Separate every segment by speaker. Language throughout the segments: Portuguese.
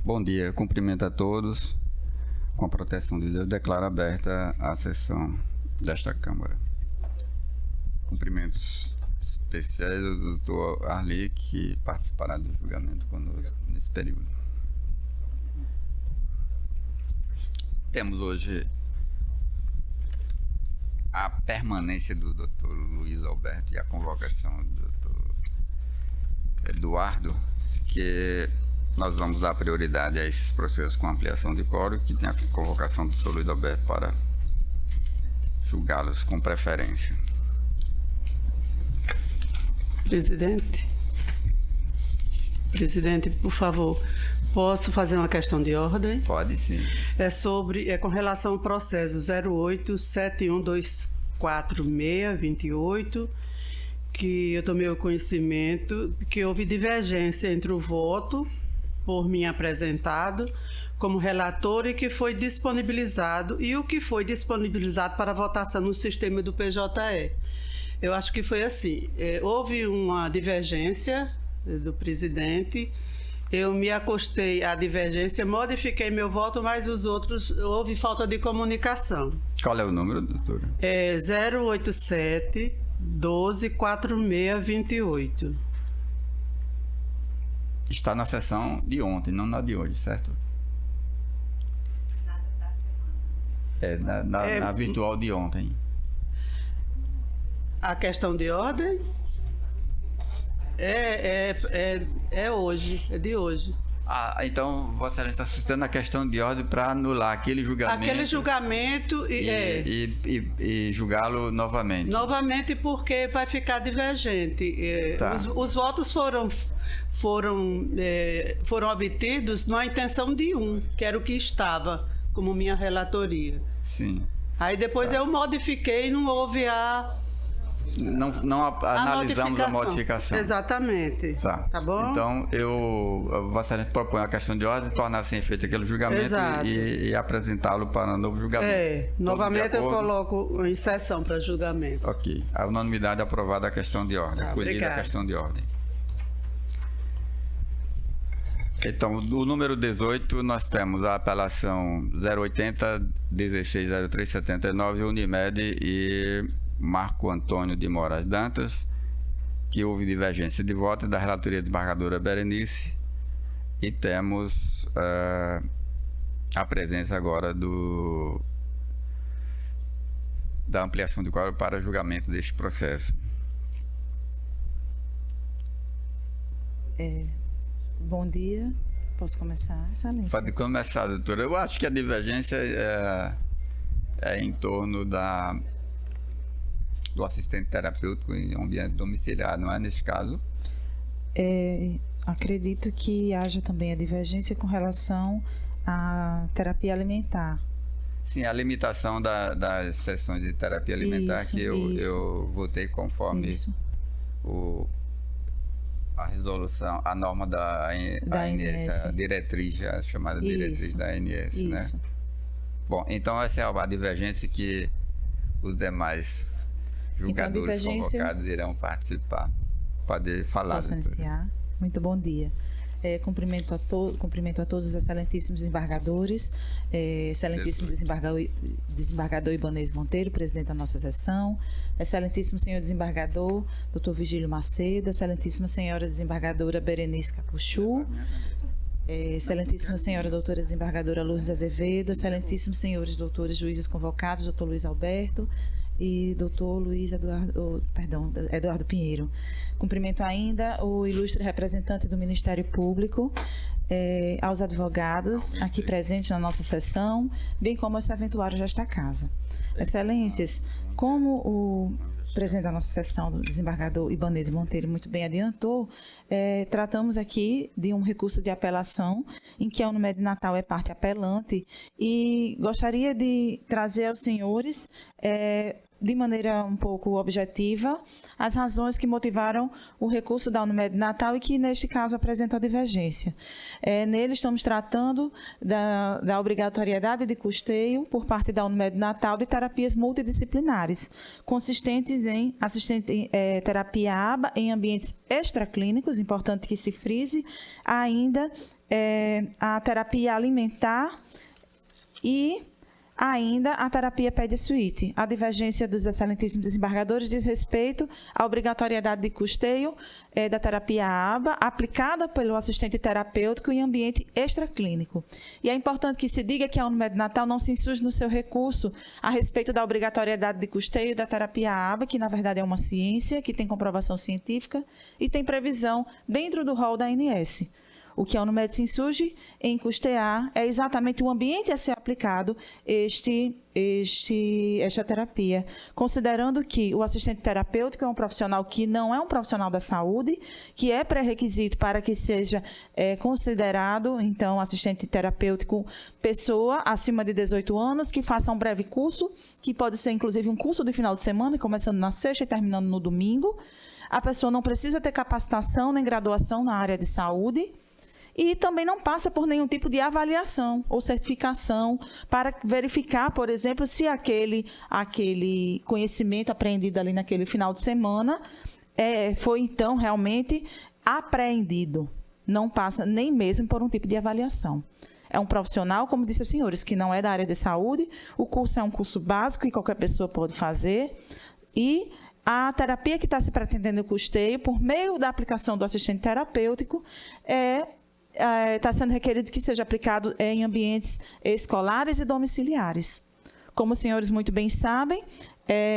Speaker 1: Bom dia, cumprimento a todos. Com a proteção de Deus, declaro aberta a sessão desta Câmara. Cumprimentos especiais do doutor Arli, que participará do julgamento conosco nesse período. Temos hoje a permanência do doutor Luiz Alberto e a convocação do doutor Eduardo, que nós vamos dar prioridade a esses processos com ampliação de quórum, que tem a convocação do doutor Luiz Alberto para julgá-los com preferência.
Speaker 2: Presidente, por favor, posso fazer uma questão de ordem?
Speaker 1: Pode sim.
Speaker 2: É com relação ao processo 08-7124628, que eu tomei o conhecimento que houve divergência entre o voto por mim apresentado como relator e que foi disponibilizado, e o que foi disponibilizado para votação no sistema do PJE. Eu acho que foi assim, houve uma divergência do presidente, eu me acostei à divergência, modifiquei meu voto, mas os outros, houve falta de comunicação.
Speaker 1: Qual é o número, doutora?
Speaker 2: 087-124628.
Speaker 1: Está na sessão de ontem, não na de hoje, certo? Na virtual de ontem.
Speaker 2: A questão de ordem é hoje, é de hoje.
Speaker 1: Então, Vossa Excelência está suscitando a questão de ordem para anular aquele julgamento.
Speaker 2: Aquele julgamento
Speaker 1: e julgá-lo novamente.
Speaker 2: Novamente, porque vai ficar divergente.
Speaker 1: Tá.
Speaker 2: Os votos foram obtidos na intenção de um, que era o que estava como minha relatoria.
Speaker 1: Sim.
Speaker 2: Aí depois eu modifiquei e não houve
Speaker 1: Não analisamos a modificação.
Speaker 2: Exatamente.
Speaker 1: Tá
Speaker 2: Bom?
Speaker 1: Então, Vossa Excelência propõe a questão de ordem, tornar sem efeito aquele julgamento e apresentá-lo para novo julgamento.
Speaker 2: Novamente eu coloco em sessão para julgamento.
Speaker 1: Ok. A unanimidade aprovada a questão de ordem. Acolhida a questão de ordem. Então, o número 18, nós temos a apelação 080-160379, Unimed e Marco Antônio de Moraes Dantas, que houve divergência de voto da relatoria desembargadora Berenice, e temos a presença agora da ampliação de quórum para julgamento deste processo.
Speaker 3: Bom dia. Posso começar, Excelência?
Speaker 1: Pode começar, doutora. Eu acho que a divergência é em torno do assistente terapêutico em ambiente domiciliar, não é nesse caso?
Speaker 3: Acredito que haja também a divergência com relação à terapia alimentar.
Speaker 1: Sim, a limitação das sessões de terapia alimentar, que eu votei conforme a resolução, a norma da ANS, a diretriz, a chamada diretriz da ANS, né? Bom, então essa é a divergência que os demais julgadores convocados irão participar. Pode falar.
Speaker 3: Posso iniciar? Muito bom dia. Cumprimento a todos os excelentíssimos desembargadores, excelentíssimo desembargador Ibanez Monteiro, presidente da nossa sessão, excelentíssimo senhor desembargador Dr. Vigílio Macedo, excelentíssima senhora desembargadora Berenice Capuchu, excelentíssima senhora doutora desembargadora Lourdes Azevedo, excelentíssimos senhores doutores juízes convocados, doutor Luiz Alberto e doutor Eduardo Pinheiro. Cumprimento ainda o ilustre representante do Ministério Público, aos advogados aqui presentes na nossa sessão, bem como aos serventuários desta casa. Excelências, como o presidente da nossa sessão, o desembargador Ibanez Monteiro, muito bem adiantou, tratamos aqui de um recurso de apelação em que a Unimed Natal é parte apelante, e gostaria de trazer aos senhores, de maneira um pouco objetiva, as razões que motivaram o recurso da Unimed Natal e que, neste caso, apresentam a divergência. Nele, estamos tratando da obrigatoriedade de custeio por parte da Unimed Natal de terapias multidisciplinares, consistentes em terapia ABA em ambientes extraclínicos, importante que se frise, ainda a terapia alimentar e ainda a terapia PED-Suite. A divergência dos excelentíssimos desembargadores diz respeito à obrigatoriedade de custeio da terapia ABA aplicada pelo assistente terapêutico em ambiente extraclínico. E é importante que se diga que a Unimed Natal não se insurge no seu recurso a respeito da obrigatoriedade de custeio da terapia ABA, que na verdade é uma ciência, que tem comprovação científica e tem previsão dentro do rol da ANS. O que a Unimed se insurge em custear é exatamente o ambiente a ser aplicado esta terapia, considerando que o assistente terapêutico é um profissional que não é um profissional da saúde, que é pré-requisito para que seja considerado, então, assistente terapêutico, pessoa acima de 18 anos, que faça um breve curso, que pode ser, inclusive, um curso de final de semana, começando na sexta e terminando no domingo. A pessoa não precisa ter capacitação nem graduação na área de saúde, e também não passa por nenhum tipo de avaliação ou certificação para verificar, por exemplo, se aquele conhecimento aprendido ali naquele final de semana foi, então, realmente apreendido. Não passa nem mesmo por um tipo de avaliação. É um profissional, como disse os senhores, que não é da área de saúde. O curso é um curso básico que qualquer pessoa pode fazer. E a terapia que está se pretendendo custeio, por meio da aplicação do assistente terapêutico, está sendo requerido que seja aplicado em ambientes escolares e domiciliares. Como os senhores muito bem sabem,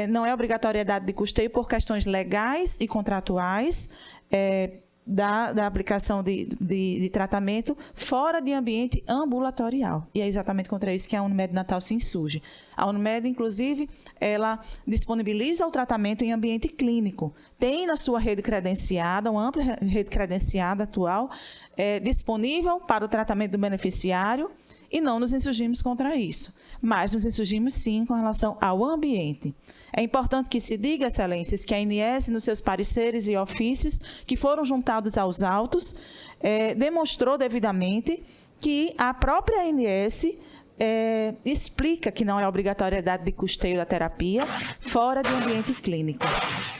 Speaker 3: não é obrigatoriedade de custeio por questões legais e contratuais da aplicação de tratamento fora de ambiente ambulatorial. E é exatamente contra isso que a Unimed Natal se insurge. A Unimed, inclusive, ela disponibiliza o tratamento em ambiente clínico. Tem na sua rede credenciada, uma ampla rede credenciada atual, disponível para o tratamento do beneficiário, e não nos insurgimos contra isso. Mas nos insurgimos, sim, com relação ao ambiente. É importante que se diga, excelências, que a ANS, nos seus pareceres e ofícios, que foram juntados aos autos, demonstrou devidamente que a própria ANS explica que não é obrigatoriedade de custeio da terapia fora de ambiente clínico.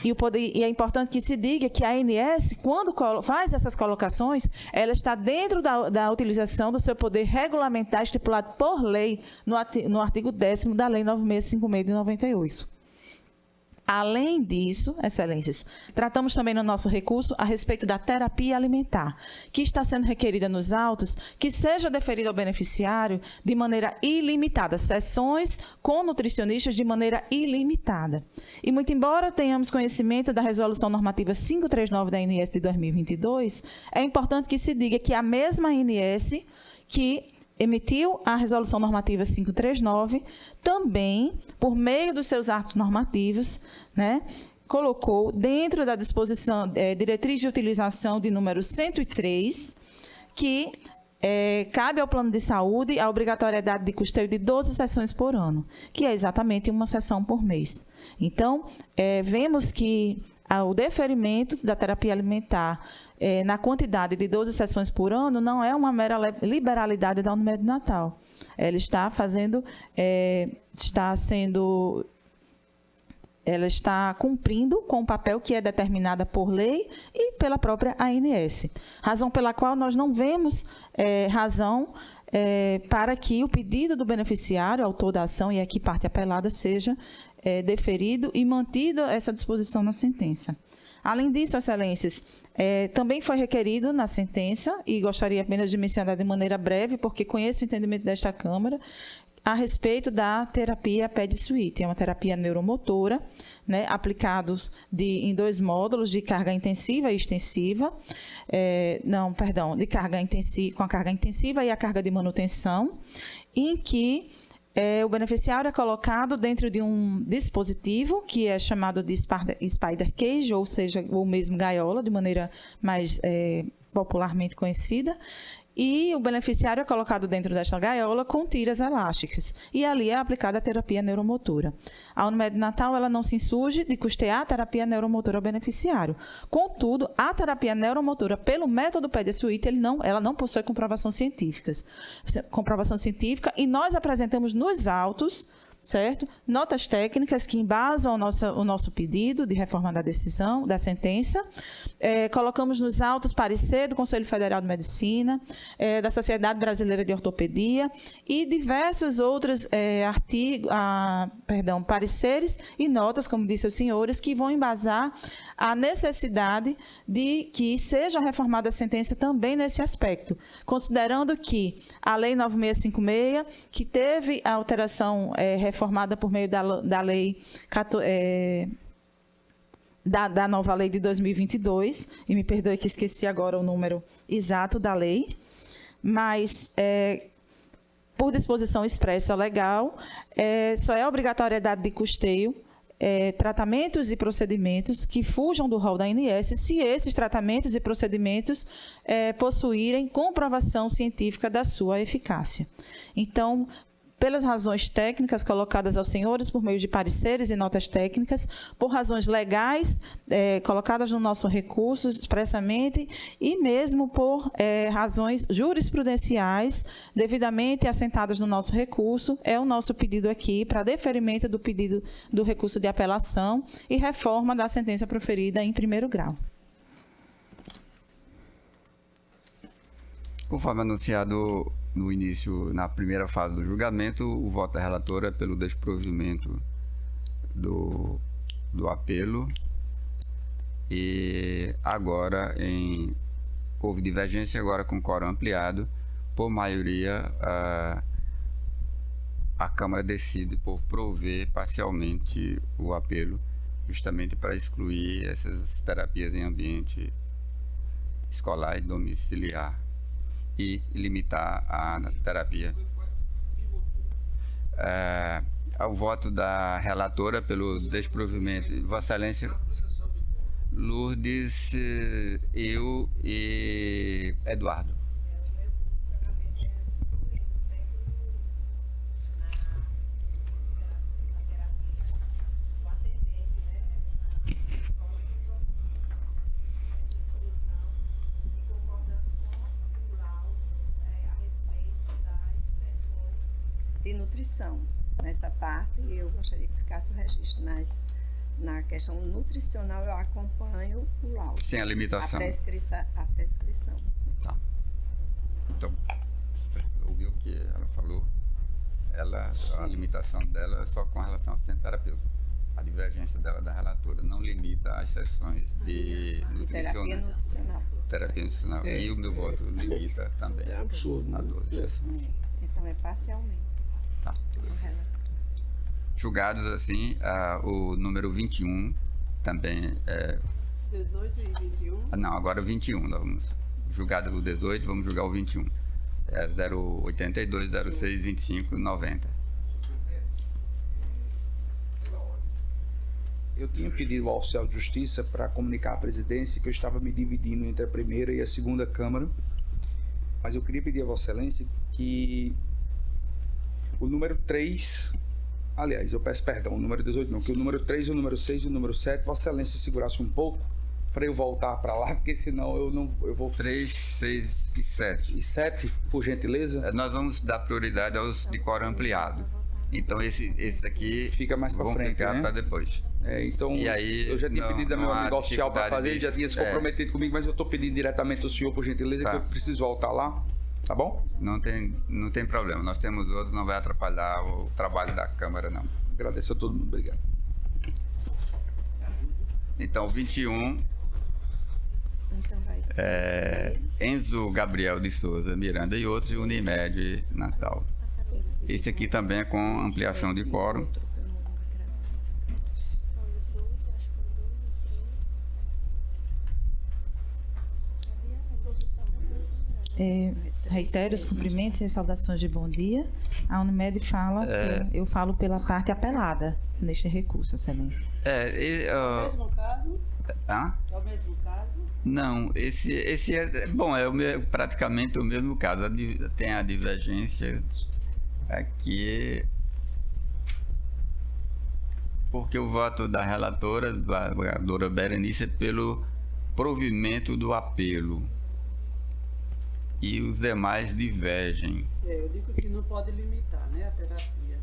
Speaker 3: E é importante que se diga que a ANS, quando faz essas colocações, ela está dentro da utilização do seu poder regulamentar estipulado por lei no artigo 10º da Lei 9656 de 98. Além disso, excelências, tratamos também no nosso recurso a respeito da terapia alimentar, que está sendo requerida nos autos, que seja deferida ao beneficiário de maneira ilimitada, sessões com nutricionistas de maneira ilimitada. E muito embora tenhamos conhecimento da Resolução Normativa 539 da ANS de 2022, é importante que se diga que a mesma ANS que emitiu a Resolução Normativa 539, também, por meio dos seus atos normativos, colocou dentro da disposição diretriz de utilização de número 103, que cabe ao plano de saúde a obrigatoriedade de custeio de 12 sessões por ano, que é exatamente uma sessão por mês. Então, vemos que o deferimento da terapia alimentar na quantidade de 12 sessões por ano não é uma mera liberalidade da Unimed Natal. Ela está cumprindo com o papel que é determinado por lei e pela própria ANS. Razão pela qual nós não vemos razão para que o pedido do beneficiário, autor da ação, e aqui parte apelada, seja deferido e mantido essa disposição na sentença. Além disso, excelências, também foi requerido na sentença, e gostaria apenas de mencionar de maneira breve, porque conheço o entendimento desta Câmara, a respeito da terapia PED-Suite. É uma terapia neuromotora, aplicados em 2 módulos de carga intensiva e extensiva, de carga intensiva, com a carga intensiva e a carga de manutenção, em que o beneficiário é colocado dentro de um dispositivo que é chamado de spider cage, ou seja, ou mesmo gaiola, de maneira mais popularmente conhecida, e o beneficiário é colocado dentro desta gaiola com tiras elásticas, e ali é aplicada a terapia neuromotora. A Unimed Natal ela não se insurge de custear a terapia neuromotora ao beneficiário. Contudo, a terapia neuromotora, pelo método PED-Suite, ela não possui comprovação científica, e nós apresentamos nos autos certo? Notas técnicas que embasam o nosso pedido de reforma da decisão, da sentença. Colocamos nos autos parecer do Conselho Federal de Medicina, da Sociedade Brasileira de Ortopedia e diversas outras pareceres e notas, como disse os senhores, que vão embasar a necessidade de que seja reformada a sentença também nesse aspecto, considerando que a Lei 9656, que teve a alteração reformada por meio da lei da nova lei de 2022, e me perdoe que esqueci agora o número exato da lei, mas por disposição expressa legal, só é obrigatoriedade de custeio tratamentos e procedimentos que fujam do rol da ANS, se esses tratamentos e procedimentos possuírem comprovação científica da sua eficácia. Então, pelas razões técnicas colocadas aos senhores por meio de pareceres e notas técnicas, por razões legais colocadas no nosso recurso expressamente e mesmo por razões jurisprudenciais devidamente assentadas no nosso recurso, é o nosso pedido aqui para deferimento do pedido do recurso de apelação e reforma da sentença proferida em primeiro grau.
Speaker 1: Conforme anunciado no início, na primeira fase do julgamento, o voto da relatora pelo desprovimento do apelo, e agora houve divergência, agora com quórum ampliado, por maioria a Câmara decide por prover parcialmente o apelo, justamente para excluir essas terapias em ambiente escolar e domiciliar e limitar a terapia. Ao voto da relatora pelo desprovimento, Vossa Excelência, Lourdes, eu e Eduardo.
Speaker 4: De nutrição. Nessa parte, eu gostaria que ficasse o registro, mas na questão nutricional eu acompanho o laudo.
Speaker 1: Sem a limitação.
Speaker 4: A prescrição.
Speaker 1: Tá. Então, ouviu o que ela falou? A limitação dela é só com relação ao centro terapêutico. A divergência dela da relatora não limita as sessões de
Speaker 4: terapia nutricional.
Speaker 1: Terapia nutricional. E o meu voto limita também.
Speaker 5: É absurdo.
Speaker 1: A 12 sessões.
Speaker 4: Então é parcialmente.
Speaker 1: Tá. Julgados assim, o número 21 também
Speaker 2: 18 e 21?
Speaker 1: Não, agora o 21. Nós vamos julgado o 18, vamos julgar o 21. 082, 06, 25, 90.
Speaker 5: Eu tinha pedido ao oficial de justiça para comunicar à presidência que eu estava me dividindo entre a primeira e a segunda Câmara, mas eu queria pedir a Vossa Excelência que o número 3, aliás, eu peço perdão, o número 18 não, que o número 3, o número 6 e o número 7, Vossa Excelência segurasse um pouco para eu voltar para lá, porque senão eu vou...
Speaker 1: 3, 6 e 7.
Speaker 5: E 7, por gentileza?
Speaker 1: Nós vamos dar prioridade aos de quórum ampliado. Então esse aqui
Speaker 5: fica mais para frente,
Speaker 1: ficar, né, para depois.
Speaker 5: Então,
Speaker 1: e aí,
Speaker 5: eu já tinha pedido a meu amigo oficial para fazer, ele já tinha se comprometido comigo, mas eu estou pedindo diretamente ao senhor, por gentileza, que eu preciso voltar lá. Tá bom?
Speaker 1: Não tem problema. Nós temos outros, não vai atrapalhar o trabalho da Câmara, não.
Speaker 5: Agradeço a todo mundo. Obrigado.
Speaker 1: Então, 21.
Speaker 4: Então vai ser
Speaker 1: Enzo Gabriel de Souza Miranda e outros, e Unimed Natal. Esse aqui também é com ampliação de quórum.
Speaker 3: Reitero os cumprimentos e saudações de bom dia. A Unimed fala, eu falo pela parte apelada neste recurso, Excelência.
Speaker 2: É o mesmo caso? É o mesmo caso?
Speaker 1: Não, esse bom, praticamente o mesmo caso. Tem a divergência aqui, porque o voto da relatora, da vereadora Berenice, é pelo provimento do apelo. E os demais divergem.
Speaker 2: Eu digo que não pode limitar, né, a terapia.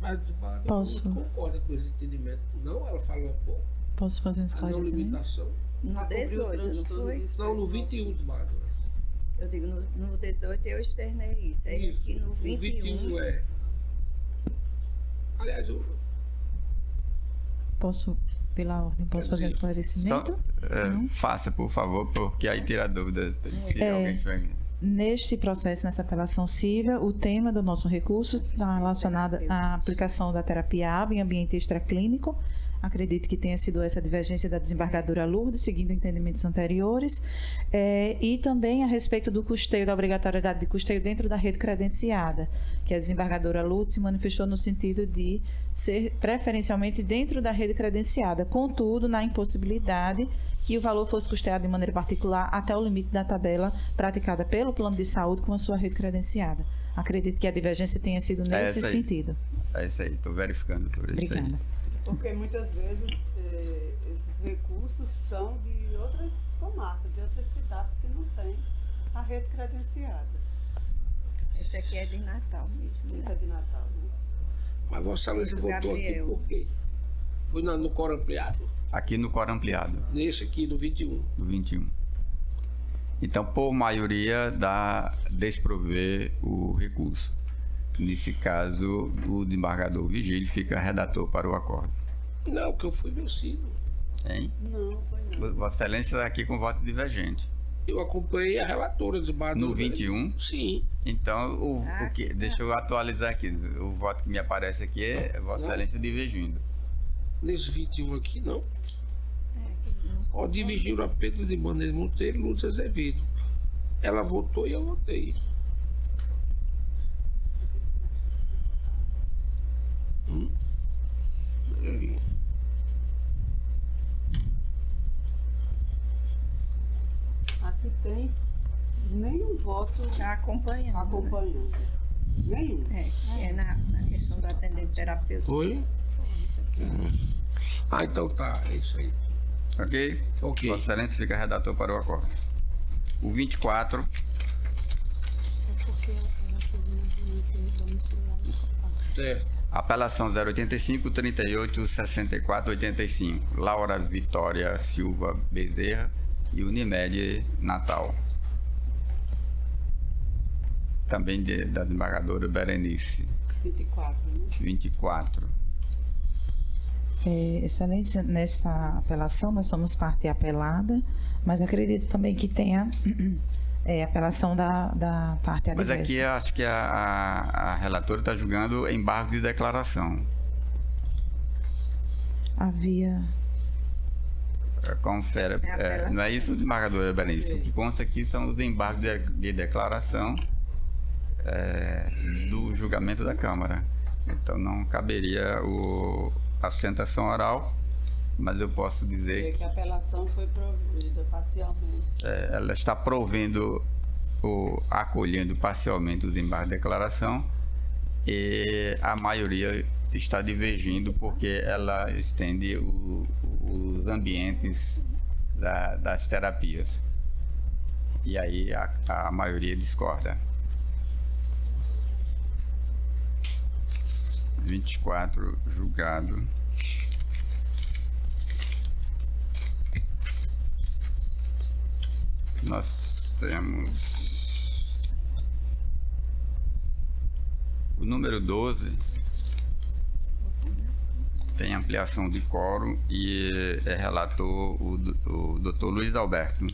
Speaker 6: Mas
Speaker 3: Posso?
Speaker 6: não concorda com esse entendimento, não? Ela falou um pouco.
Speaker 3: Posso fazer um
Speaker 6: A não
Speaker 3: esclarecimento?
Speaker 6: limitação.
Speaker 4: No 18, não foi?
Speaker 6: Não, no 21, desembargadora.
Speaker 4: Eu digo, no 18 eu externei isso. Aí
Speaker 6: Isso,
Speaker 4: aqui no 21.
Speaker 6: é. Aliás,
Speaker 3: Posso, pela ordem, posso fazer um esclarecimento?
Speaker 1: Faça, por favor, porque aí tira a dúvida se alguém tiver...
Speaker 3: Neste processo, nessa apelação civil, o tema do nosso recurso está relacionado à aplicação da terapia AB em ambiente extraclínico. Acredito que tenha sido essa divergência da desembargadora Lourdes, seguindo entendimentos anteriores, e também a respeito do custeio, da obrigatoriedade de custeio dentro da rede credenciada, que a desembargadora Lourdes se manifestou no sentido de ser preferencialmente dentro da rede credenciada, contudo, na impossibilidade que o valor fosse custeado de maneira particular até o limite da tabela praticada pelo plano de saúde com a sua rede credenciada. Acredito que a divergência tenha sido nesse sentido.
Speaker 1: É isso aí, estou verificando sobre isso aí.
Speaker 3: Obrigada.
Speaker 2: Porque muitas vezes esses recursos são de outras comarcas, de outras cidades que não têm a rede credenciada.
Speaker 4: Esse aqui é de Natal mesmo.
Speaker 2: Isso é de Natal, né?
Speaker 6: mas Vossa Excelência
Speaker 4: Isso,
Speaker 6: votou aqui
Speaker 4: Gabriel.
Speaker 6: por quê? Foi no coro ampliado?
Speaker 1: Aqui no coro ampliado,
Speaker 6: Nesse aqui, do 21.
Speaker 1: do 21. Então, por maioria, dá desprover o recurso. Nesse caso, o desembargador Vigílio fica redator para o acordo.
Speaker 6: Não, que eu fui vencido.
Speaker 1: Hein?
Speaker 2: Não, foi não.
Speaker 1: Vossa Excelência está aqui com voto divergente.
Speaker 6: Eu acompanhei a relatora do desembargador.
Speaker 1: No 21?
Speaker 6: Sim.
Speaker 1: Então, o que, deixa eu atualizar aqui. O voto que me aparece aqui é Vossa Excelência divergindo.
Speaker 6: Nesse 21 aqui, não. Ó, divergiram a Pedro de Ibanez Monteiro e Lúcia Azevedo. Ela votou e eu votei. Aí.
Speaker 2: Aqui tem nenhum voto
Speaker 4: Está acompanhando.
Speaker 2: acompanhando. Nenhum.
Speaker 4: Né? É na questão do atendente terapêutico.
Speaker 6: Foi? Ah, então tá. É isso aí.
Speaker 1: Ok?
Speaker 6: Ok.
Speaker 1: Vossa Excelência fica redator para o acordo. O 24,
Speaker 6: Certo.
Speaker 1: apelação 085, 38, 64, 85. Laura Vitória Silva Bezerra e Unimed Natal. Também da desembargadora Berenice,
Speaker 2: 24, né?
Speaker 1: 24.
Speaker 3: Excelência, nesta apelação nós somos parte apelada, mas acredito também que tenha apelação da parte
Speaker 1: Mas
Speaker 3: adversa.
Speaker 1: aqui eu acho que a relatora está julgando embargo de declaração.
Speaker 3: Havia...
Speaker 1: Confere. Não é isso, desembargadora Berenice? O que consta aqui são os embargos de declaração do julgamento da Câmara. Então não caberia a sustentação oral, mas eu posso dizer
Speaker 2: Que a apelação foi provida parcialmente.
Speaker 1: ela está provendo ou acolhendo parcialmente os embargos de declaração e a maioria está divergindo porque ela estende os ambientes das terapias. E aí a maioria discorda. 24 julgado. Nós temos o número 12, tem ampliação de quórum e é relator o Dr. Luiz Alberto.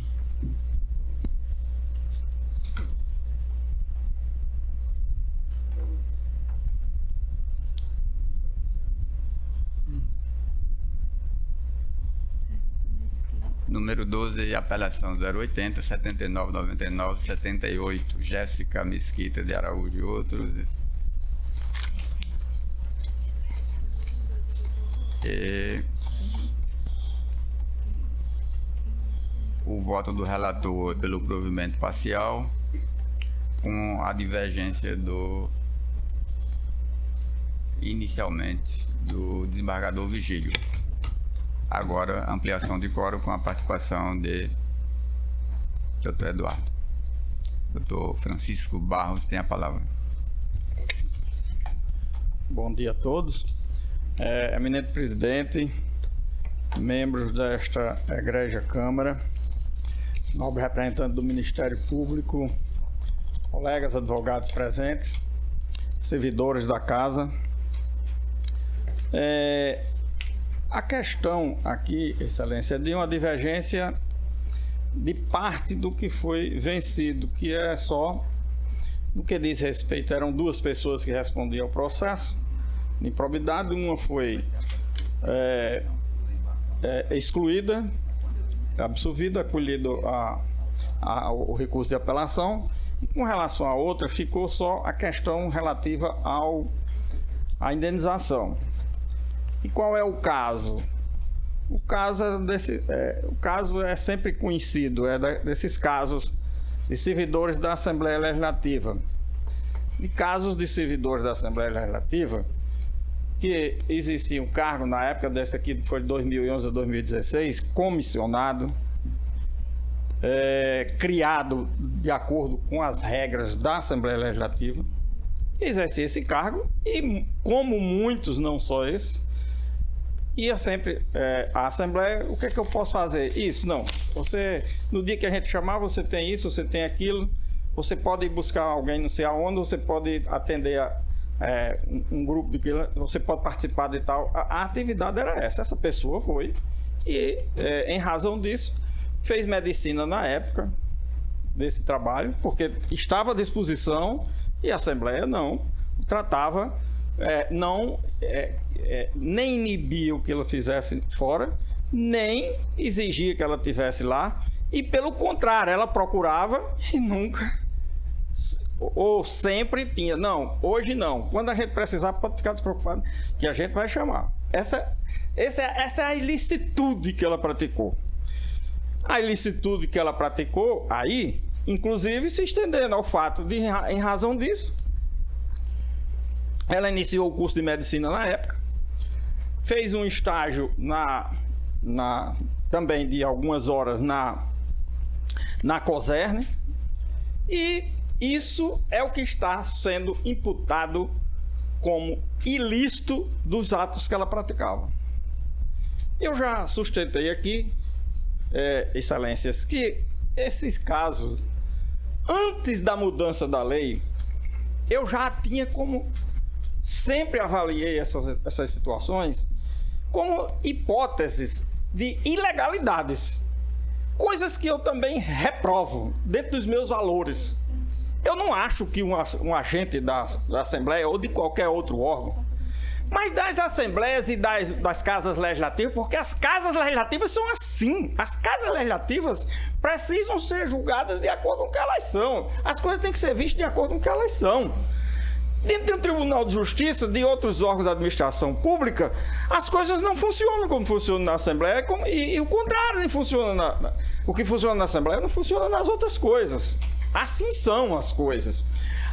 Speaker 1: Número 12, apelação 080, 79, 99, 78, Jéssica Mesquita de Araújo e outros. E o voto do relator pelo provimento parcial, com a divergência inicialmente do desembargador Vigílio. Agora, ampliação de quórum com a participação de Dr. Eduardo. Dr. Francisco Barros tem a palavra.
Speaker 7: Bom dia a todos. Eminente presidente, membros desta egrégia Câmara, nobre representante do Ministério Público, colegas advogados presentes, servidores da Casa. A questão aqui, Excelência, é de uma divergência de parte do que foi vencido, que é só no que diz respeito, eram duas pessoas que respondiam ao processo de improbidade, uma foi excluída, absolvida, acolhido o recurso de apelação, e com relação à outra ficou só a questão relativa à indenização. E qual é o caso? O caso é sempre conhecido, desses casos de servidores da Assembleia Legislativa. De casos de servidores da Assembleia Legislativa, que existia um cargo na época, desse aqui foi de 2011 a 2016, comissionado, criado de acordo com as regras da Assembleia Legislativa, exercia esse cargo e, como muitos, não só esse, ia sempre à Assembleia. O que é que eu posso fazer? Isso, não. Você, no dia que a gente chamar, você tem isso, você tem aquilo, você pode ir buscar alguém não sei aonde, você pode atender um grupo de que você pode participar de tal. A atividade era essa pessoa foi e, em razão disso, fez medicina na época desse trabalho, porque estava à disposição e a Assembleia não tratava, nem inibia o que ela fizesse fora, nem exigia que ela estivesse lá, e pelo contrário, ela procurava e nunca, ou sempre tinha, não, hoje não, quando a gente precisar pode ficar despreocupado, que a gente vai chamar. Essa é a ilicitude que ela praticou. A ilicitude que ela praticou aí, inclusive se estendendo ao fato de, em razão disso, ela iniciou o curso de medicina na época, fez um estágio também de algumas horas na COSERN, e isso é o que está sendo imputado como ilícito dos atos que ela praticava. Eu já sustentei aqui, Excelências, que esses casos, antes da mudança da lei, eu já tinha como... Sempre avaliei essas situações como hipóteses de ilegalidades, coisas que eu também reprovo dentro dos meus valores. Eu não acho que um agente da Assembleia ou de qualquer outro órgão, mas das Assembleias e das Casas Legislativas, porque as Casas Legislativas são assim. As Casas Legislativas precisam ser julgadas de acordo com o que elas são. As coisas têm que ser vistas de acordo com o que elas são. Dentro do Tribunal de Justiça, de outros órgãos da administração pública, as coisas não funcionam como funcionam na Assembleia, e o contrário, o que funciona na Assembleia não funciona nas outras coisas. Assim são as coisas.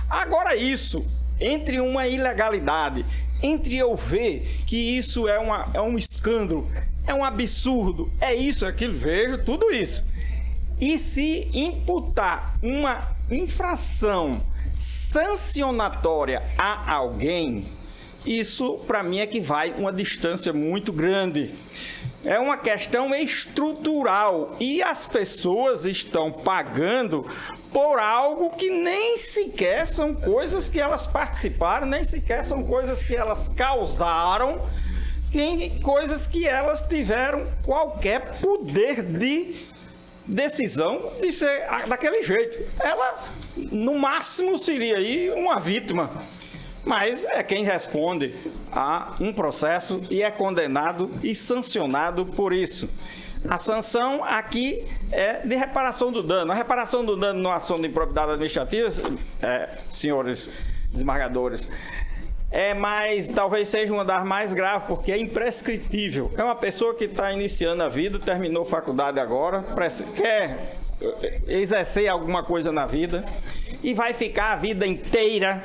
Speaker 7: Agora isso, entre uma ilegalidade, entre eu ver que isso é um escândalo, é um absurdo, é isso, é aquilo, vejo tudo isso. E se imputar uma infração sancionatória a alguém, isso para mim é que vai uma distância muito grande. É uma questão estrutural e as pessoas estão pagando por algo que nem sequer são coisas que elas participaram, nem sequer são coisas que elas causaram, coisas que elas tiveram qualquer poder de decisão de ser daquele jeito. Ela, no máximo, seria aí uma vítima, mas é quem responde a um processo e é condenado e sancionado por isso. A sanção aqui é de reparação do dano. A reparação do dano numa ação de improbidade administrativa, senhores desembargadores, talvez seja uma das mais graves, porque é imprescritível. É uma pessoa que está iniciando a vida, terminou faculdade agora, quer exercer alguma coisa na vida e vai ficar a vida inteira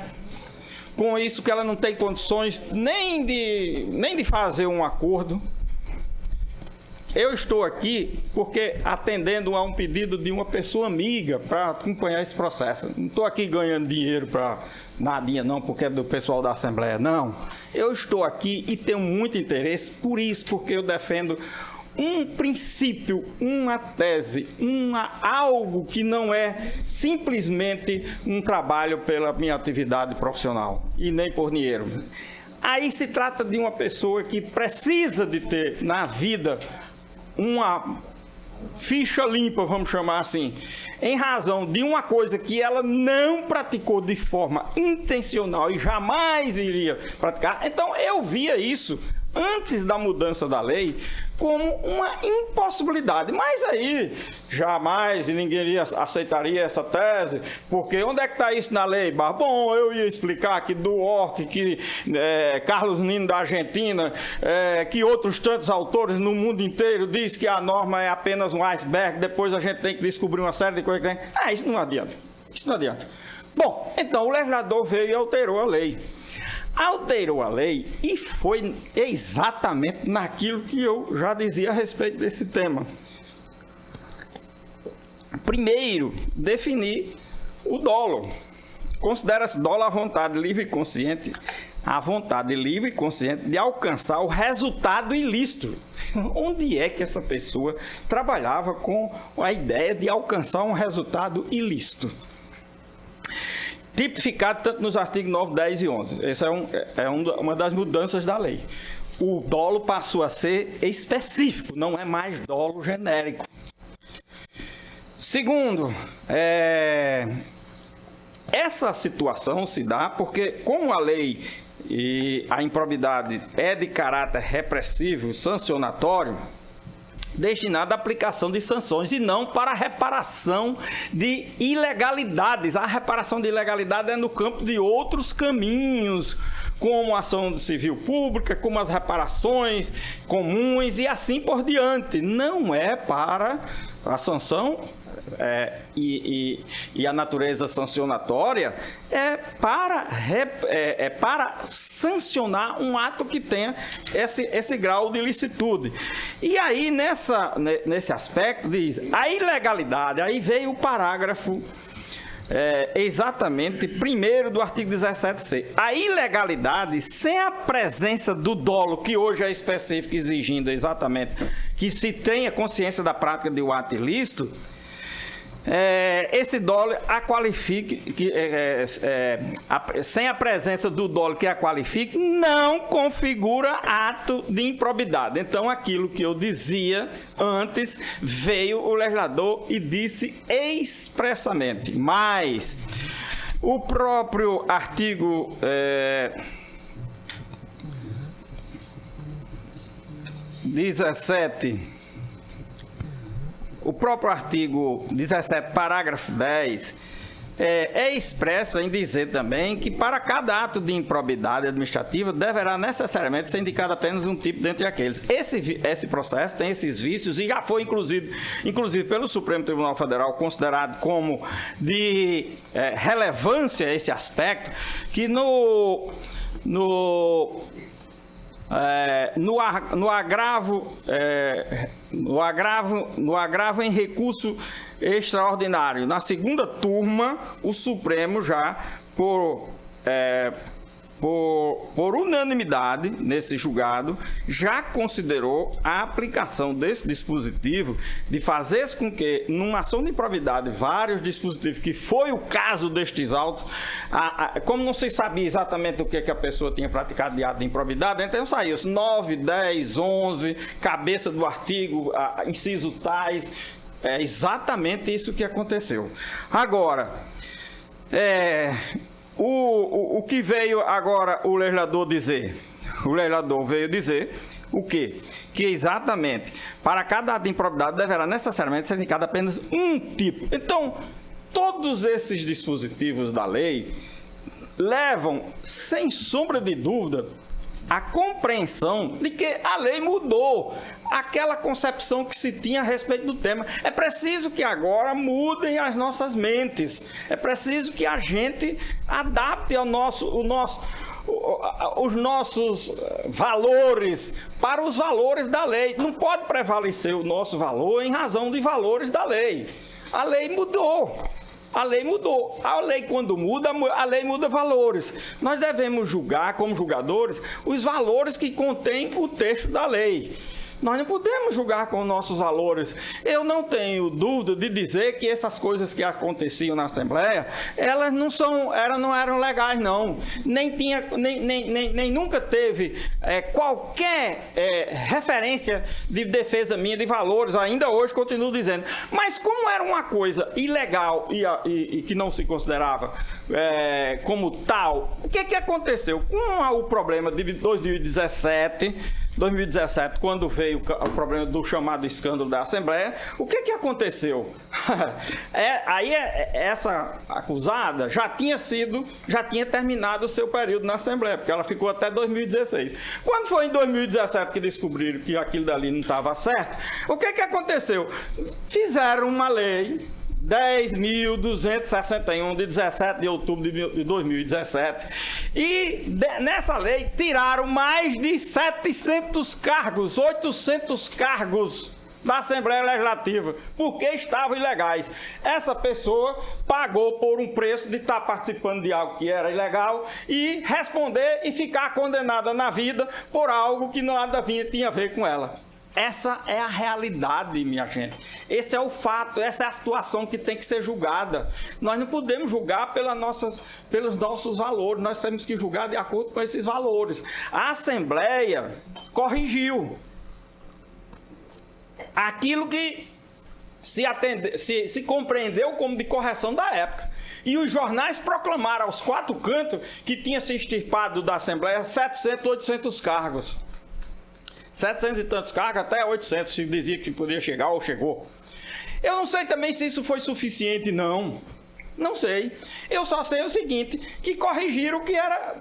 Speaker 7: com isso, que ela não tem condições nem de fazer um acordo, eu estou aqui porque atendendo a um pedido de uma pessoa amiga para acompanhar esse processo. Não estou aqui ganhando dinheiro para nadinha não, porque é do pessoal da Assembleia, não. Eu estou aqui e tenho muito interesse por isso, porque eu defendo um princípio, uma tese, algo que não é simplesmente um trabalho pela minha atividade profissional e nem por dinheiro. Aí se trata de uma pessoa que precisa de ter na vida uma ficha limpa, vamos chamar assim, em razão de uma coisa que ela não praticou de forma intencional e jamais iria praticar. Então eu via isso antes da mudança da lei como uma impossibilidade, mas aí jamais ninguém aceitaria essa tese, porque onde é que está isso na lei? Bom, eu ia explicar que do Orc, que Carlos Nino da Argentina, que outros tantos autores no mundo inteiro diz que a norma é apenas um iceberg, depois a gente tem que descobrir uma série de coisas. Isso não adianta, isso não adianta. Bom, então o legislador veio e alterou a lei. Alterou a lei e foi exatamente naquilo que eu já dizia a respeito desse tema. Primeiro, definir o dolo. Considera-se dolo a vontade livre e consciente, a vontade livre e consciente de alcançar o resultado ilícito. Onde é que essa pessoa trabalhava com a ideia de alcançar um resultado ilícito? Tipificado tanto nos artigos 9, 10 e 11. Essa é uma das mudanças da lei. O dolo passou a ser específico, não é mais dolo genérico. Segundo, essa situação se dá porque, como a lei e a improbidade é de caráter repressivo, sancionatório, destinado à aplicação de sanções e não para a reparação de ilegalidades. A reparação de ilegalidade é no campo de outros caminhos, como a ação civil pública, como as reparações comuns e assim por diante. Não é para a sanção e a natureza sancionatória é para sancionar um ato que tenha esse grau de ilicitude. E aí, nesse aspecto, diz a ilegalidade, aí veio o parágrafo exatamente primeiro do artigo 17c. A ilegalidade, sem a presença do dolo, que hoje é específico, exigindo exatamente que se tenha consciência da prática de um ato ilícito, esse dolo a qualifique, sem a presença do dolo que a qualifique, não configura ato de improbidade. Então, aquilo que eu dizia antes, veio o legislador e disse expressamente. Mas o próprio artigo 17... O próprio artigo 17, parágrafo 10, é expresso em dizer também que para cada ato de improbidade administrativa deverá necessariamente ser indicado apenas um tipo dentre aqueles. Esse processo tem esses vícios e já foi inclusive pelo Supremo Tribunal Federal considerado como de relevância esse aspecto, que no agravo em recurso extraordinário. Na segunda turma, o Supremo já, por unanimidade nesse julgado, já considerou a aplicação desse dispositivo de fazer com que, numa ação de improbidade, vários dispositivos, que foi o caso destes autos, como não se sabia exatamente o que a pessoa tinha praticado de ato de improbidade, então saiu 9, 10, 11, cabeça do artigo, inciso tais, é exatamente isso que aconteceu. Agora, o que veio agora o legislador dizer? O legislador veio dizer o quê? Que exatamente para cada ato de improbidade deverá necessariamente ser indicado apenas um tipo. Então, todos esses dispositivos da lei levam, sem sombra de dúvida, a compreensão de que a lei mudou aquela concepção que se tinha a respeito do tema. É preciso que agora mudem as nossas mentes. É preciso que a gente adapte o nosso os nossos valores para os valores da lei. Não pode prevalecer o nosso valor em razão de valores da lei. A lei mudou. A lei mudou. A lei, quando muda, a lei muda valores. Nós devemos julgar, como julgadores, os valores que contém o texto da lei. Nós não podemos julgar com nossos valores. Eu não tenho dúvida de dizer que essas coisas que aconteciam na Assembleia, elas não eram legais, não. Nem nunca teve qualquer referência de defesa minha de valores. Ainda hoje continuo dizendo. Mas como era uma coisa ilegal e que não se considerava como tal, o que aconteceu? Com o problema de 2017, quando veio o problema do chamado escândalo da Assembleia, o que aconteceu? Essa acusada já tinha terminado o seu período na Assembleia, porque ela ficou até 2016. Quando foi em 2017 que descobriram que aquilo dali não estava certo, o que aconteceu? Fizeram uma lei 10.261 de 17 de outubro de 2017 e nessa lei tiraram mais de 700 cargos, 800 cargos da Assembleia Legislativa, porque estavam ilegais. Essa pessoa pagou por um preço de estar participando de algo que era ilegal e responder e ficar condenada na vida por algo que nada tinha a ver com ela. Essa é a realidade, minha gente. Esse é o fato, essa é a situação que tem que ser julgada. Nós não podemos julgar pelos nossos valores, nós temos que julgar de acordo com esses valores. A Assembleia corrigiu aquilo que se compreendeu como de correção da época. E os jornais proclamaram aos quatro cantos que tinha se extirpado da Assembleia 700, 800 cargos. 700 e tantos cargos, até 800, se dizia que podia chegar ou chegou. Eu não sei também se isso foi suficiente, não. Não sei. Eu só sei o seguinte, que corrigiram que era...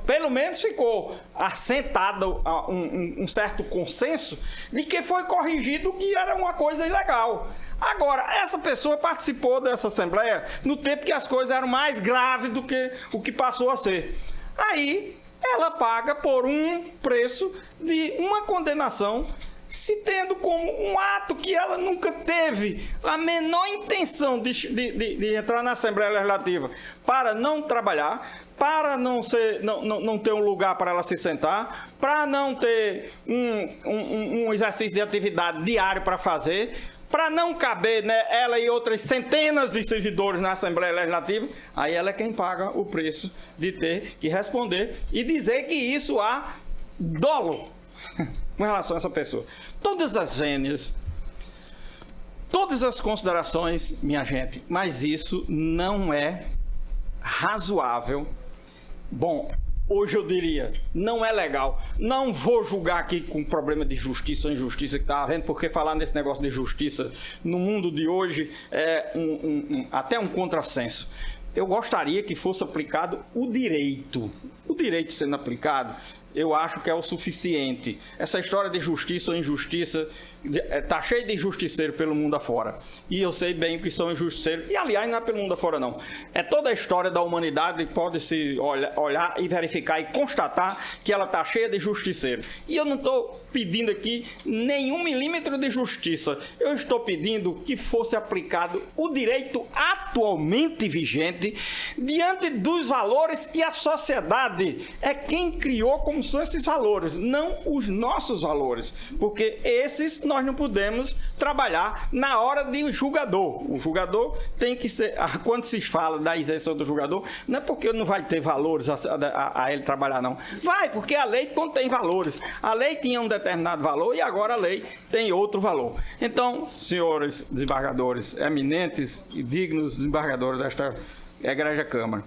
Speaker 7: pelo menos ficou assentado um certo consenso de que foi corrigido que era uma coisa ilegal. Agora, essa pessoa participou dessa Assembleia no tempo que as coisas eram mais graves do que o que passou a ser. Aí... ela paga por um preço de uma condenação, se tendo como um ato que ela nunca teve a menor intenção de entrar na Assembleia Legislativa para não trabalhar, para não ter um lugar para ela se sentar, para não ter um exercício de atividade diário para fazer, para não caber, né, ela e outras centenas de servidores na Assembleia Legislativa, aí ela é quem paga o preço de ter que responder e dizer que isso há dolo com relação a essa pessoa. Todas as vênias, todas as considerações, minha gente, mas isso não é razoável. Bom, hoje eu diria, não é legal. Não vou julgar aqui com problema de justiça ou injustiça que está havendo, porque falar nesse negócio de justiça no mundo de hoje é até um contrassenso. Eu gostaria que fosse aplicado o direito. O direito sendo aplicado, eu acho que é o suficiente. Essa história de justiça ou injustiça está cheio de injusticeiros pelo mundo afora. E eu sei bem o que são injusticeiros. E, aliás, não é pelo mundo afora, não. É toda a história da humanidade que pode-se olhar e verificar e constatar que ela está cheia de justiceiros. E eu não estou pedindo aqui nenhum milímetro de justiça. Eu estou pedindo que fosse aplicado o direito atualmente vigente diante dos valores que a sociedade é quem criou, como são esses valores, não os nossos valores. Porque esses nós não podemos trabalhar na hora de julgador. O julgador tem que ser... Quando se fala da isenção do julgador, não é porque não vai ter valores a ele trabalhar, não. Vai, porque a lei contém valores. A lei tinha um determinado valor e agora a lei tem outro valor. Então, senhores desembargadores eminentes e dignos desembargadores desta Egrégia Câmara,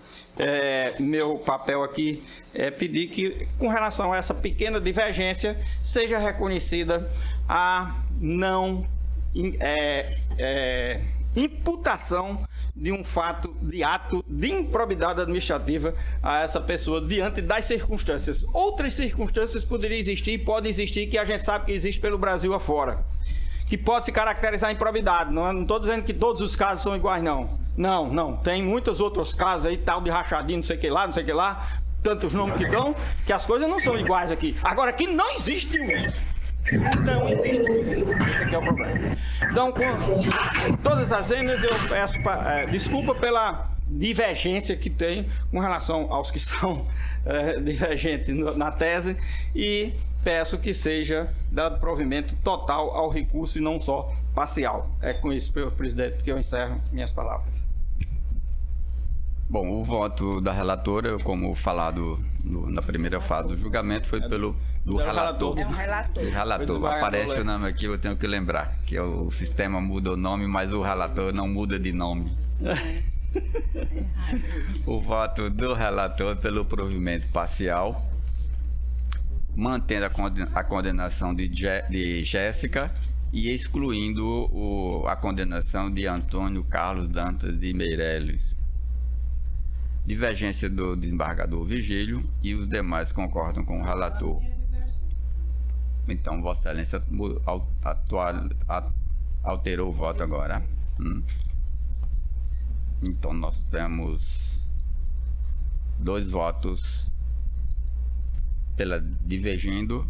Speaker 7: meu papel aqui é pedir que, com relação a essa pequena divergência, seja reconhecida a não imputação de um fato de ato de improbidade administrativa a essa pessoa diante das circunstâncias. Outras circunstâncias poderiam existir, podem existir, que a gente sabe que existe pelo Brasil afora, que pode se caracterizar a improbidade. Não estou dizendo que todos os casos são iguais, não. Não. Tem muitos outros casos aí, tal de rachadinho, não sei o que lá, tantos nomes que dão, que as coisas não são iguais aqui. Agora, aqui não existe isso. Não existe isso. Esse aqui é o problema. Então, com todas as vendas, eu peço desculpa pela divergência que tenho com relação aos que são divergentes na tese e peço que seja dado provimento total ao recurso e não só parcial. É com isso, senhor presidente, que eu encerro minhas palavras.
Speaker 1: Bom, o voto da relatora, como falado na primeira fase do julgamento, foi do relator.
Speaker 4: É um relator.
Speaker 1: Relator. Aparece o nome aqui, eu tenho que lembrar, que o sistema muda o nome, mas o relator não muda de nome. O voto do relator pelo provimento parcial, mantendo a condenação de Jéssica e excluindo a condenação de Antônio Carlos Dantas de Meirelles. Divergência do desembargador Vigílio e os demais concordam com o relator. Então, Vossa Excelência alterou o voto agora. Então, nós temos 2 votos divergindo.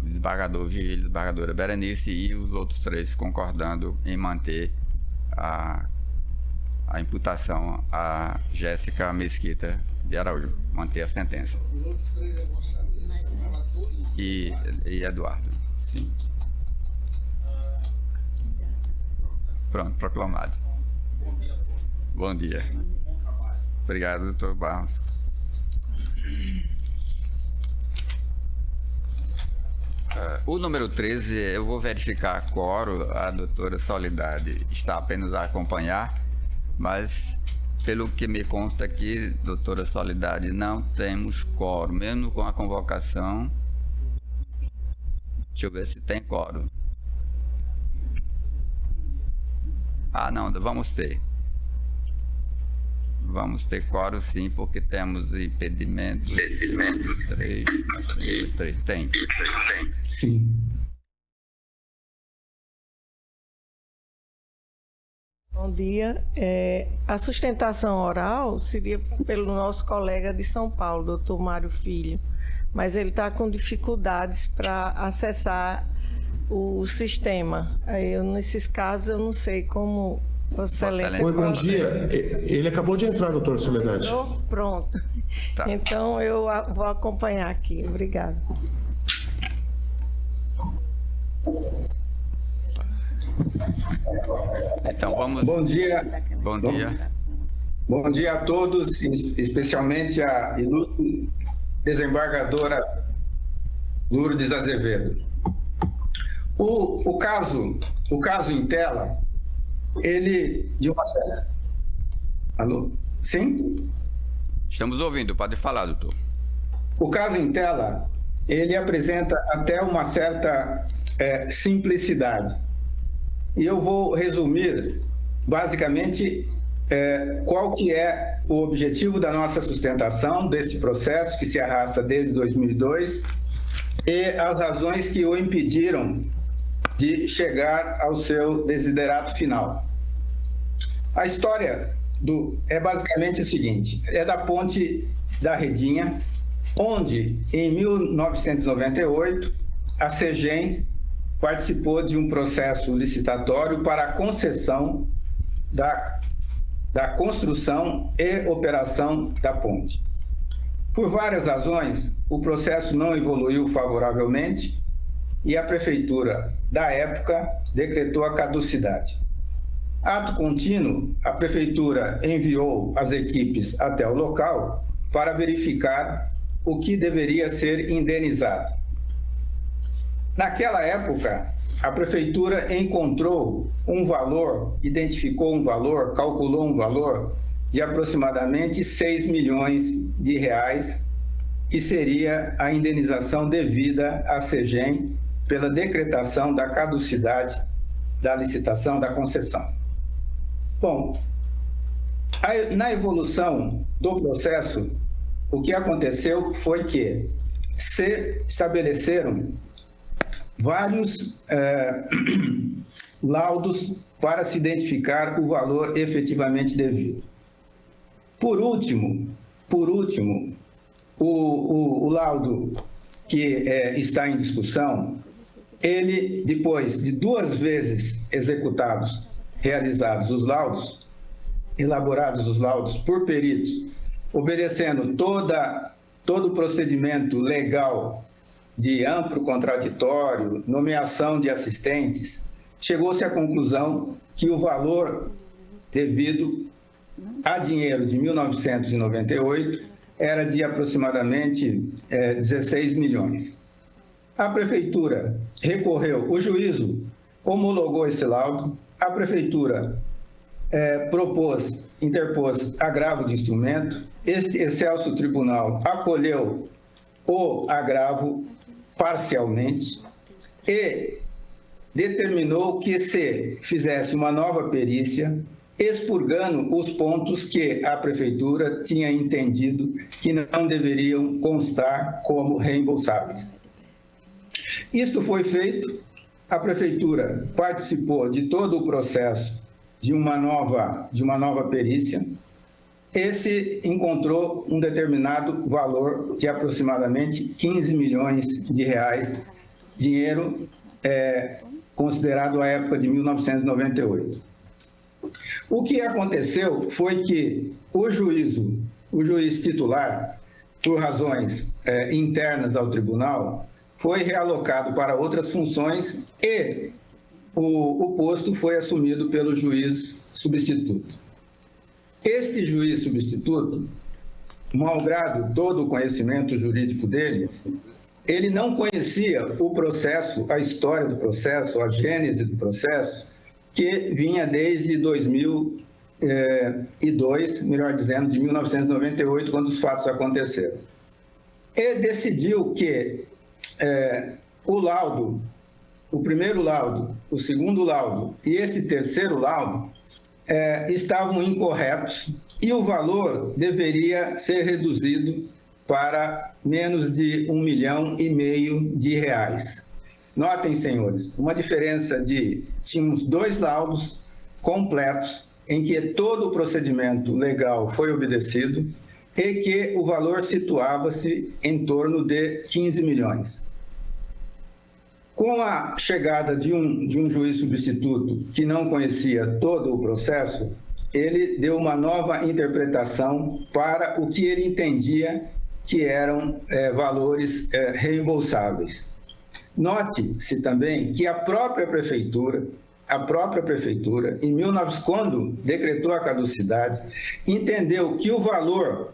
Speaker 1: Desembargador Vigílio, desembargadora Berenice e os outros 3 concordando em manter a imputação a Jéssica Mesquita de Araújo, manter a sentença. E Eduardo, sim. Pronto, proclamado. Bom dia. Obrigado, doutor Barros. O número 13, eu vou verificar quórum. A doutora Soledade está apenas a acompanhar, mas pelo que me consta aqui, doutora Soledade, não temos quórum, mesmo com a convocação. Deixa eu ver se tem quórum. Não, vamos ter. Vamos ter quórum sim, porque temos impedimento. 3, 3, tem.
Speaker 8: Sim.
Speaker 9: Bom dia. A sustentação oral seria pelo nosso colega de São Paulo, doutor Mário Filho, mas ele está com dificuldades para acessar o sistema. Nesses casos, eu não sei como Vossa Excelência...
Speaker 8: Oi, bom dia. Ele acabou de entrar, doutor Soledade.
Speaker 9: Pronto. Tá. Então, eu vou acompanhar aqui. Obrigada.
Speaker 1: Então, vamos...
Speaker 8: Bom dia.
Speaker 1: Bom dia.
Speaker 8: Bom dia a todos, especialmente a ilustre desembargadora Lourdes Azevedo. O caso em tela, ele de uma certa... Alô? Sim?
Speaker 1: Estamos ouvindo, pode falar, doutor.
Speaker 8: O caso em tela, ele apresenta até uma certa simplicidade. E eu vou resumir, basicamente, qual que é o objetivo da nossa sustentação desse processo que se arrasta desde 2002 e as razões que o impediram de chegar ao seu desiderato final. A história é basicamente o seguinte: é da Ponte da Redinha, onde, em 1998, a CEGEM participou de um processo licitatório para a concessão da construção e operação da ponte. Por várias razões, o processo não evoluiu favoravelmente e a prefeitura da época decretou a caducidade. Ato contínuo, a prefeitura enviou as equipes até o local para verificar o que deveria ser indenizado. Naquela época, a prefeitura encontrou um valor, identificou um valor, calculou um valor de aproximadamente 6 milhões de reais, que seria a indenização devida à CEGEM pela decretação da caducidade da licitação da concessão. Bom, na evolução do processo, o que aconteceu foi que se estabeleceram vários laudos para se identificar o valor efetivamente devido. Por último, o laudo que está em discussão, ele, depois de 2 vezes realizados os laudos, elaborados os laudos por peritos, obedecendo todo o procedimento legal de amplo contraditório, nomeação de assistentes, chegou-se à conclusão que o valor devido a dinheiro de 1998 era de aproximadamente 16 milhões. A Prefeitura recorreu, o juízo homologou esse laudo, a Prefeitura interpôs agravo de instrumento, este excelso tribunal acolheu o agravo parcialmente e determinou que se fizesse uma nova perícia, expurgando os pontos que a Prefeitura tinha entendido que não deveriam constar como reembolsáveis. Isto foi feito, a Prefeitura participou de todo o processo de uma nova perícia, esse encontrou um determinado valor de aproximadamente 15 milhões de reais, dinheiro considerado à época de 1998. O que aconteceu foi que o juiz titular, por razões internas ao tribunal, foi realocado para outras funções e o posto foi assumido pelo juiz substituto. Este juiz substituto, malgrado todo o conhecimento jurídico dele, ele não conhecia o processo, a história do processo, a gênese do processo, que vinha desde 2002, melhor dizendo, de 1998, quando os fatos aconteceram. E decidiu que o laudo, o primeiro laudo, o segundo laudo e esse terceiro laudo estavam incorretos e o valor deveria ser reduzido para menos de R$1,5 milhão de reais. Notem, senhores, uma diferença tínhamos 2 laudos completos em que todo o procedimento legal foi obedecido e que o valor situava-se em torno de 15 milhões. Com a chegada de um juiz substituto que não conhecia todo o processo, ele deu uma nova interpretação para o que ele entendia que eram valores reembolsáveis. Note-se também que a própria prefeitura, quando decretou a caducidade, entendeu que o valor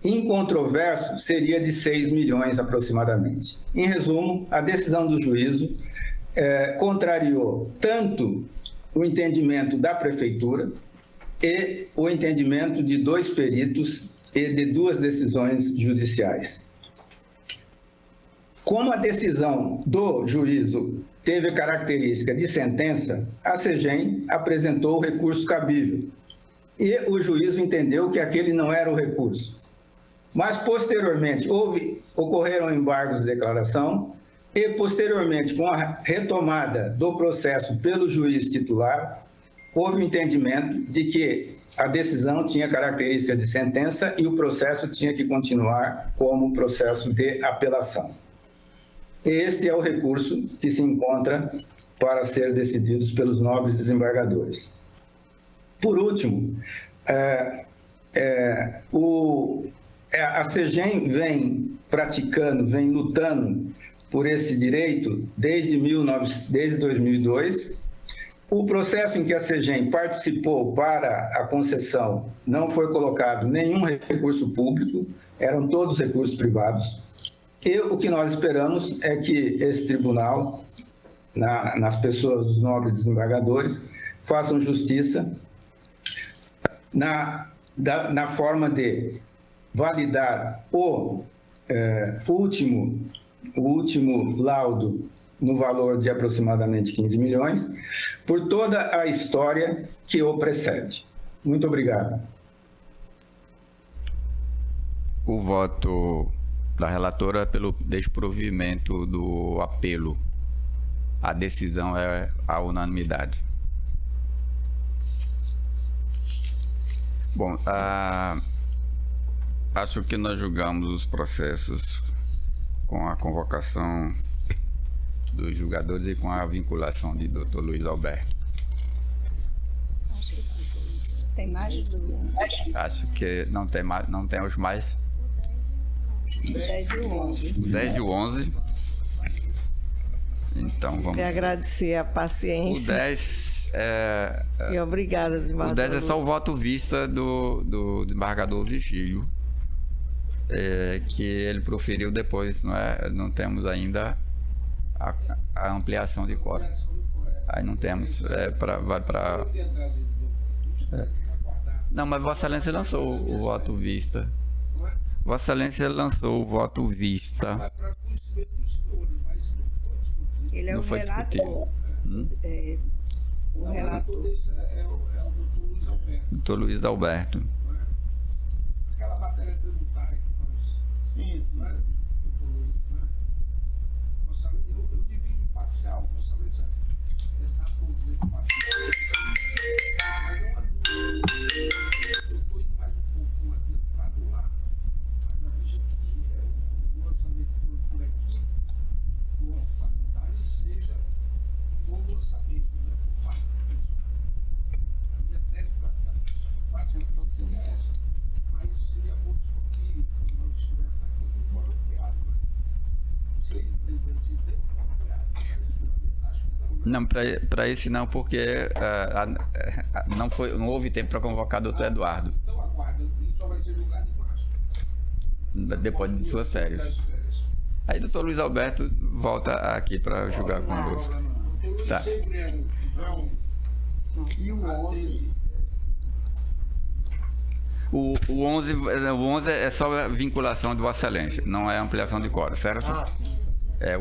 Speaker 8: incontroverso seria de 6 milhões aproximadamente. Em resumo, a decisão do juízo contrariou tanto o entendimento da prefeitura e o entendimento de 2 peritos e de 2 decisões judiciais. Como a decisão do juízo teve característica de sentença, a CEGEM apresentou o recurso cabível e o juízo entendeu que aquele não era o recurso. Mas, posteriormente, ocorreram embargos de declaração e, posteriormente, com a retomada do processo pelo juiz titular, houve o entendimento de que a decisão tinha características de sentença e o processo tinha que continuar como processo de apelação. Este é o recurso que se encontra para ser decididos pelos nobres desembargadores. Por último, a CEGEM vem lutando por esse direito desde 2002. O processo em que a CEGEM participou para a concessão não foi colocado nenhum recurso público, eram todos recursos privados. E o que nós esperamos é que esse tribunal, nas pessoas dos nobres desembargadores, façam justiça na forma de validar o último laudo no valor de aproximadamente 15 milhões, por toda a história que o precede. Muito obrigado.
Speaker 1: O voto da relatora pelo desprovimento do apelo. A decisão é a unanimidade. Bom, acho que nós julgamos os processos com a convocação dos julgadores e com a vinculação de Dr. Luiz Alberto.
Speaker 4: Tem mais de dúvida.
Speaker 1: Acho que não tem os mais.
Speaker 4: O 10 e o 11.
Speaker 1: O 10 e o 11. Então vamos.
Speaker 9: Quero agradecer a paciência.
Speaker 1: O 10 é.
Speaker 9: E obrigada, desembargador.
Speaker 1: O 10 é só o voto vista do desembargador Vigílio, que ele proferiu depois, não temos ainda a ampliação de quórum. Aí não temos. Vai para. Não, mas Vossa Excelência lançou o voto vista. Vossa Excelência lançou o voto vista.
Speaker 4: Ele é
Speaker 1: não
Speaker 4: o
Speaker 1: foi
Speaker 4: relator. O relator
Speaker 6: é o
Speaker 1: Dr. Luiz Alberto.
Speaker 6: Aquela matéria tributária que nós.
Speaker 10: Sim, sim.
Speaker 6: Né, Dr. Luiz, né? Eu divido parcial, Vossa Excelência. Está por dividir parcial. Mas é uma dúvida. Eu estou indo mais um pouco adiantado lá. Mas a vista que o lançamento por aqui, o orçamentário, seja um novo orçamento, né? Por parte do pessoal. A minha tese praticamente é essa. Mas seria bom discutir quando nós estivermos aqui com o coloquiado. Não sei, presidente, se tem um coloquiado.
Speaker 1: Não, para esse não, porque não houve tempo para convocar o Dr. Eduardo.
Speaker 6: Então aguarda, e só vai ser julgado em março.
Speaker 1: Depois de suas férias. Aí Dr. Luiz Alberto volta aqui para julgar conosco. Tá.
Speaker 10: E o 11?
Speaker 1: O 11 é só vinculação de Vossa Excelência, não é ampliação de quórum, certo?
Speaker 10: Ah, sim.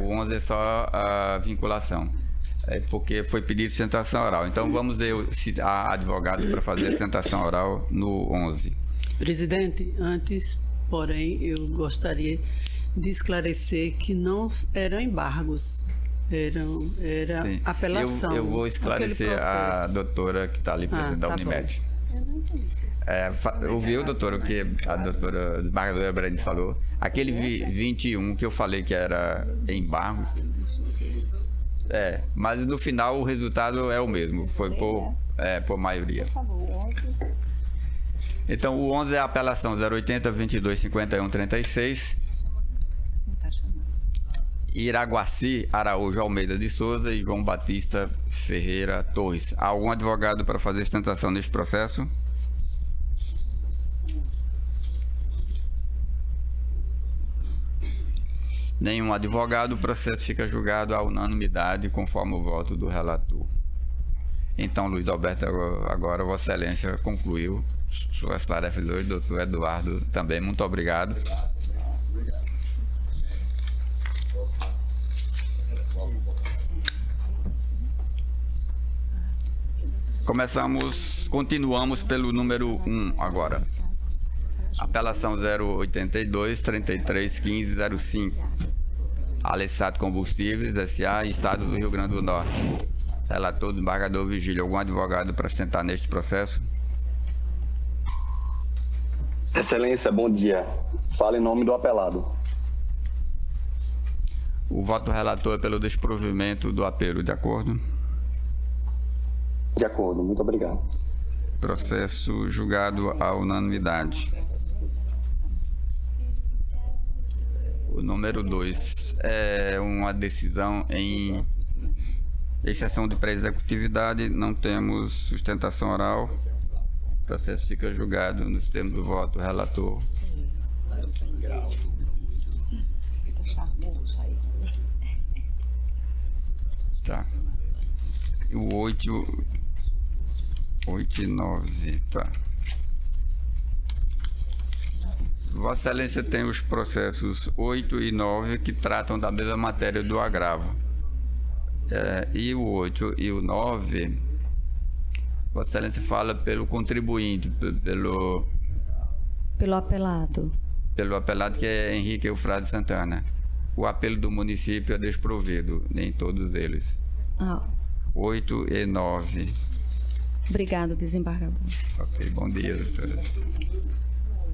Speaker 1: O 11 é só a vinculação, porque foi pedido sustentação oral. Então vamos ver se há advogado para fazer a sustentação oral no 11.
Speaker 2: Presidente, antes, porém, eu gostaria de esclarecer que não eram embargos, era
Speaker 1: Sim.
Speaker 2: apelação.
Speaker 1: Eu vou esclarecer a doutora que está ali presente da Unimed.
Speaker 4: Eu não entendi isso.
Speaker 1: Ouviu, doutor, o que a doutora desembargadora Brandis falou? Aquele 21 que eu falei que era embargo, mas no final o resultado é o mesmo, foi por maioria.
Speaker 4: Por favor, 11.
Speaker 1: Então o 11 é a apelação 080 22 51 36. Iraguaci Araújo Almeida de Souza e João Batista Ferreira Torres. Há algum advogado para fazer sustentação neste processo? Nenhum advogado, o processo fica julgado à unanimidade conforme o voto do relator. Então, Luiz Alberto, agora Vossa Excelência concluiu suas tarefas de hoje. Doutor Eduardo também, muito obrigado. Continuamos pelo número 1 agora. Apelação 082 33 15 05. Alessato Combustíveis, S.A., Estado do Rio Grande do Norte. Relator do embargador Vigílio. Algum advogado para sustentar neste processo?
Speaker 11: Excelência, bom dia. Fala em nome do apelado.
Speaker 1: O voto do relator é pelo desprovimento do apelo, de acordo?
Speaker 11: De acordo, muito obrigado.
Speaker 1: Processo julgado à unanimidade. O número 2 é uma decisão em exceção de pré-executividade, não temos sustentação oral. O processo fica julgado nos termos do voto do relator. Tá. O 8 e 9, tá. Vossa Excelência tem os processos 8 e 9 que tratam da mesma matéria do agravo. E o 8 e o 9, Vossa Excelência fala pelo contribuinte, pelo
Speaker 12: apelado.
Speaker 1: Pelo apelado, que é Henrique Eufrade Santana. O apelo do município é desprovido, nem todos eles. 8 e 9.
Speaker 12: Obrigado, desembargador.
Speaker 1: Ok, bom dia, doutora.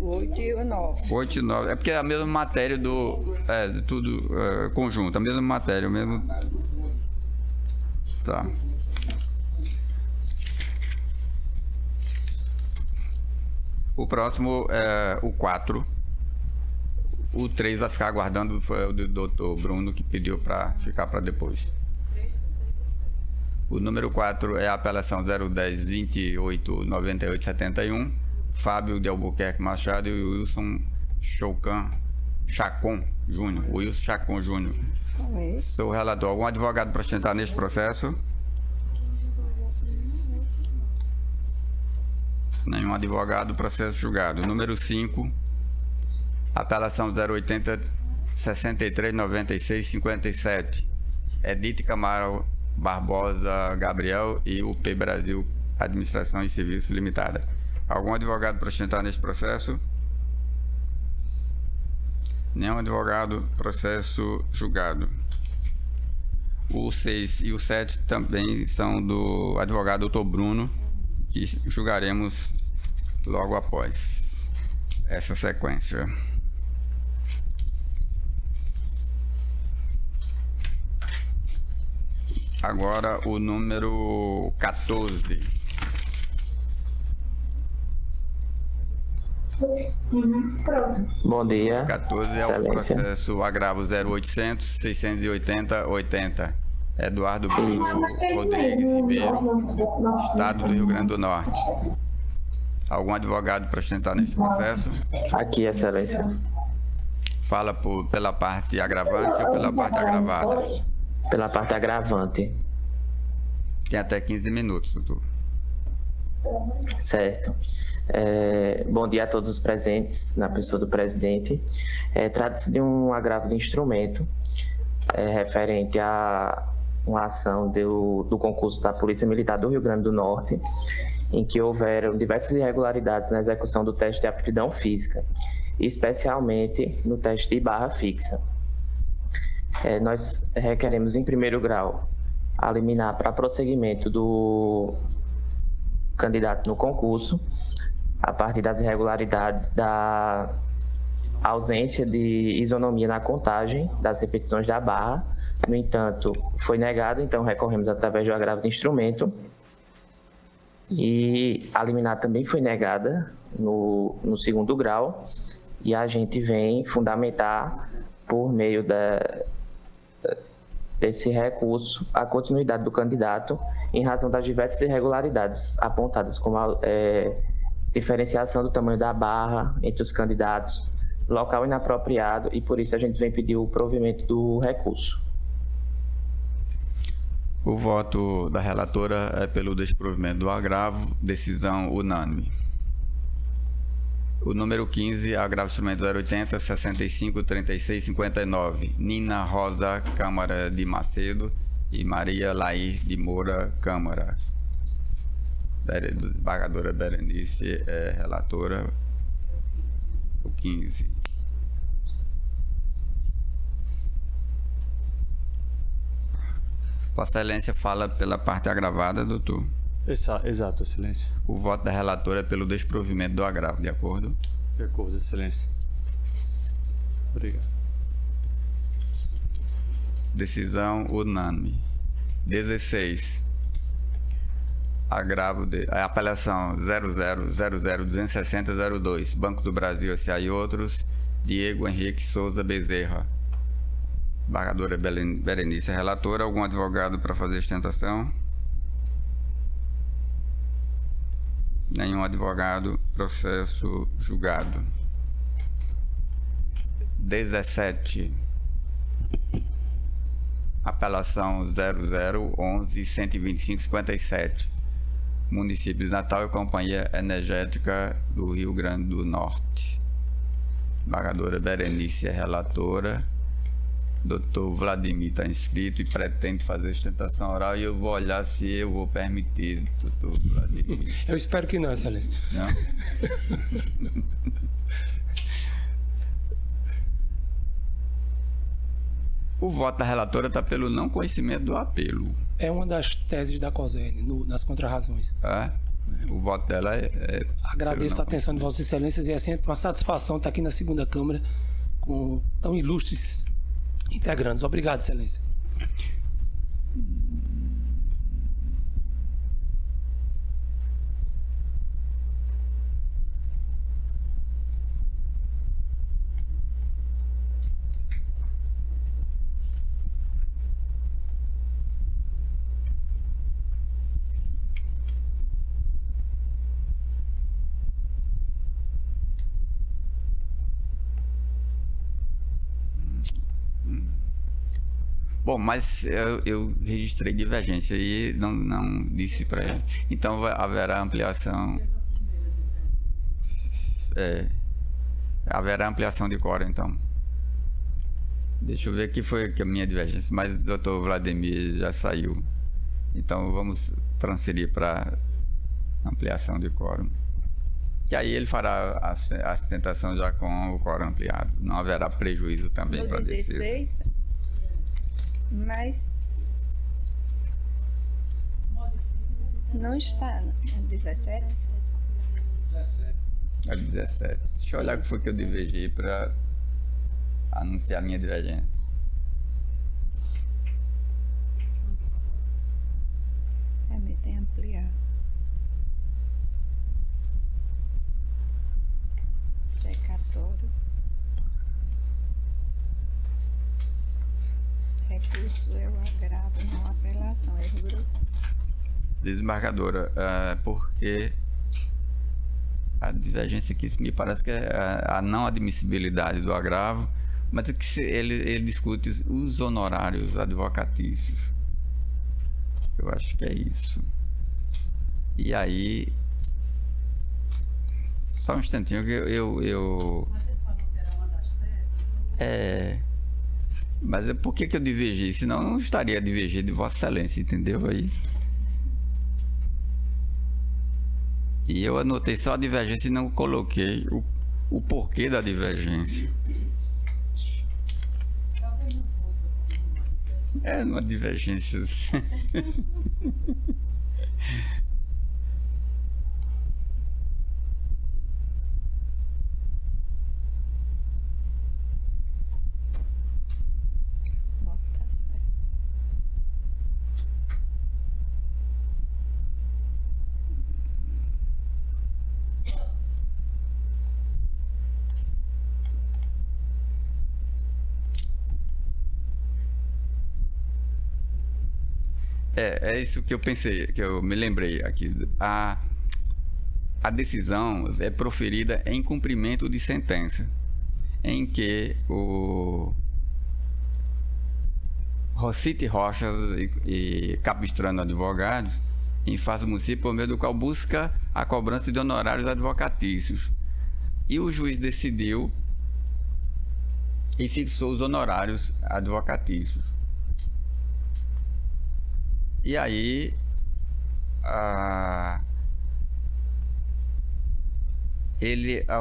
Speaker 4: 8 e 9.
Speaker 1: 8 e 9. É porque é a mesma matéria do... de tudo conjunto, a mesma matéria, o mesmo... Tá. O próximo é o 4. O 3 vai ficar aguardando, foi o do doutor Bruno que pediu para ficar para depois. O número 4 é a apelação 010-28-98-71. Fábio de Albuquerque Machado e Wilson Chacon Júnior. Wilson Chacon Júnior. Sou relator. Algum advogado para sustentar neste processo? Nenhum advogado. Processo julgado. Número 5. Apelação 080-63-96-57. Edith Camargo Barbosa Gabriel e UP Brasil Administração e Serviços Limitada. Algum advogado para sustentar neste processo? Nenhum advogado. Processo julgado. O 6 e o 7 também são do advogado doutor Bruno, que julgaremos logo após essa sequência. Agora o número 14.
Speaker 13: Bom dia.
Speaker 1: 14 é o processo agravo 0800-680-80. Eduardo Bruno Rodrigues Ribeiro, Estado do Rio Grande do Norte. Algum advogado para sustentar neste processo?
Speaker 13: Aqui, Excelência.
Speaker 1: Fala pela parte agravante ou pela parte agravada?
Speaker 13: Pela parte agravante.
Speaker 1: Tem até 15 minutos, doutor.
Speaker 13: Certo. Bom dia a todos os presentes, na pessoa do presidente. Trata-se de um agravo de instrumento referente a uma ação do concurso da Polícia Militar do Rio Grande do Norte, em que houveram diversas irregularidades na execução do teste de aptidão física, especialmente no teste de barra fixa. Nós requeremos, em primeiro grau, a liminar para prosseguimento do candidato no concurso, a partir das irregularidades da ausência de isonomia na contagem das repetições da barra. No entanto, foi negado, então recorremos através do agravo de instrumento. E a liminar também foi negada no segundo grau, e a gente vem fundamentar, por meio desse recurso, a continuidade do candidato em razão das diversas irregularidades apontadas, como a diferenciação do tamanho da barra entre os candidatos, local inapropriado, e por isso a gente vem pedir o provimento do recurso.
Speaker 1: O voto da relatora é pelo desprovimento do agravo, decisão unânime. O número 15, agravo instrumento 080, 65, 36, 59. Nina Rosa Câmara de Macedo e Maria Lair de Moura Câmara. Desembargadora Berenice é relatora. O 15. Vossa Excelência fala pela parte agravada, doutor?
Speaker 14: Exato, Excelência.
Speaker 1: O voto da relatora é pelo desprovimento do agravo, de acordo?
Speaker 14: De acordo, Excelência. Obrigado.
Speaker 1: Decisão unânime. 16. Agravo de apelação 0000-260-02, Banco do Brasil S.A. e outros, Diego Henrique Souza Bezerra. Desembargadora Berenice, relatora. Algum advogado para fazer sustentação? Nenhum advogado. Processo julgado. 17. Apelação 0011-125-57. Município de Natal e Companhia Energética do Rio Grande do Norte. Desembargadora Berenice é relatora. Doutor Vladimir está inscrito e pretende fazer sustentação oral, e eu vou olhar se eu vou permitir, doutor Vladimir.
Speaker 15: Eu espero que não, Excelência.
Speaker 1: Não? O voto da relatora está pelo não conhecimento do apelo.
Speaker 12: É uma das teses da COSERN, nas contrarrazões.
Speaker 1: O voto dela é
Speaker 12: agradeço a atenção de Vossas Excelências e é sempre uma satisfação estar aqui na segunda Câmara com tão ilustres integrantes. Obrigado, Excelência.
Speaker 1: Bom, mas eu registrei divergência e não disse para ele. Então haverá ampliação. Haverá ampliação de quórum, então. Deixa eu ver que foi a minha divergência, mas o doutor Vladimir já saiu. Então vamos transferir para ampliação de quórum. Que aí ele fará a sustentação já com o quórum ampliado. Não haverá prejuízo também para a defesa.
Speaker 4: 16, mas não está, né? 17?
Speaker 1: É 17. Deixa eu olhar o que foi que eu divergi para anunciar a minha divergência.
Speaker 4: Tem ampliar. Precatório. Recurso é o agravo, não apelação, erro grosseiro.
Speaker 1: Desembargadora, porque a divergência aqui me parece que é a não admissibilidade do agravo, mas é que ele discute os honorários advocatícios. Eu acho que é isso. E aí, só um instantinho que eu mas por que eu divergi? Senão eu não estaria divergindo de Vossa Excelência, entendeu aí? E eu anotei só a divergência e não coloquei o porquê da divergência. Uma divergência. É isso que eu pensei, que eu me lembrei aqui. A decisão é proferida em cumprimento de sentença, em que o Rocite Rocha e Capistrano Advogados, em face do município, por meio do qual busca a cobrança de honorários advocatícios. E o juiz decidiu e fixou os honorários advocatícios. E aí,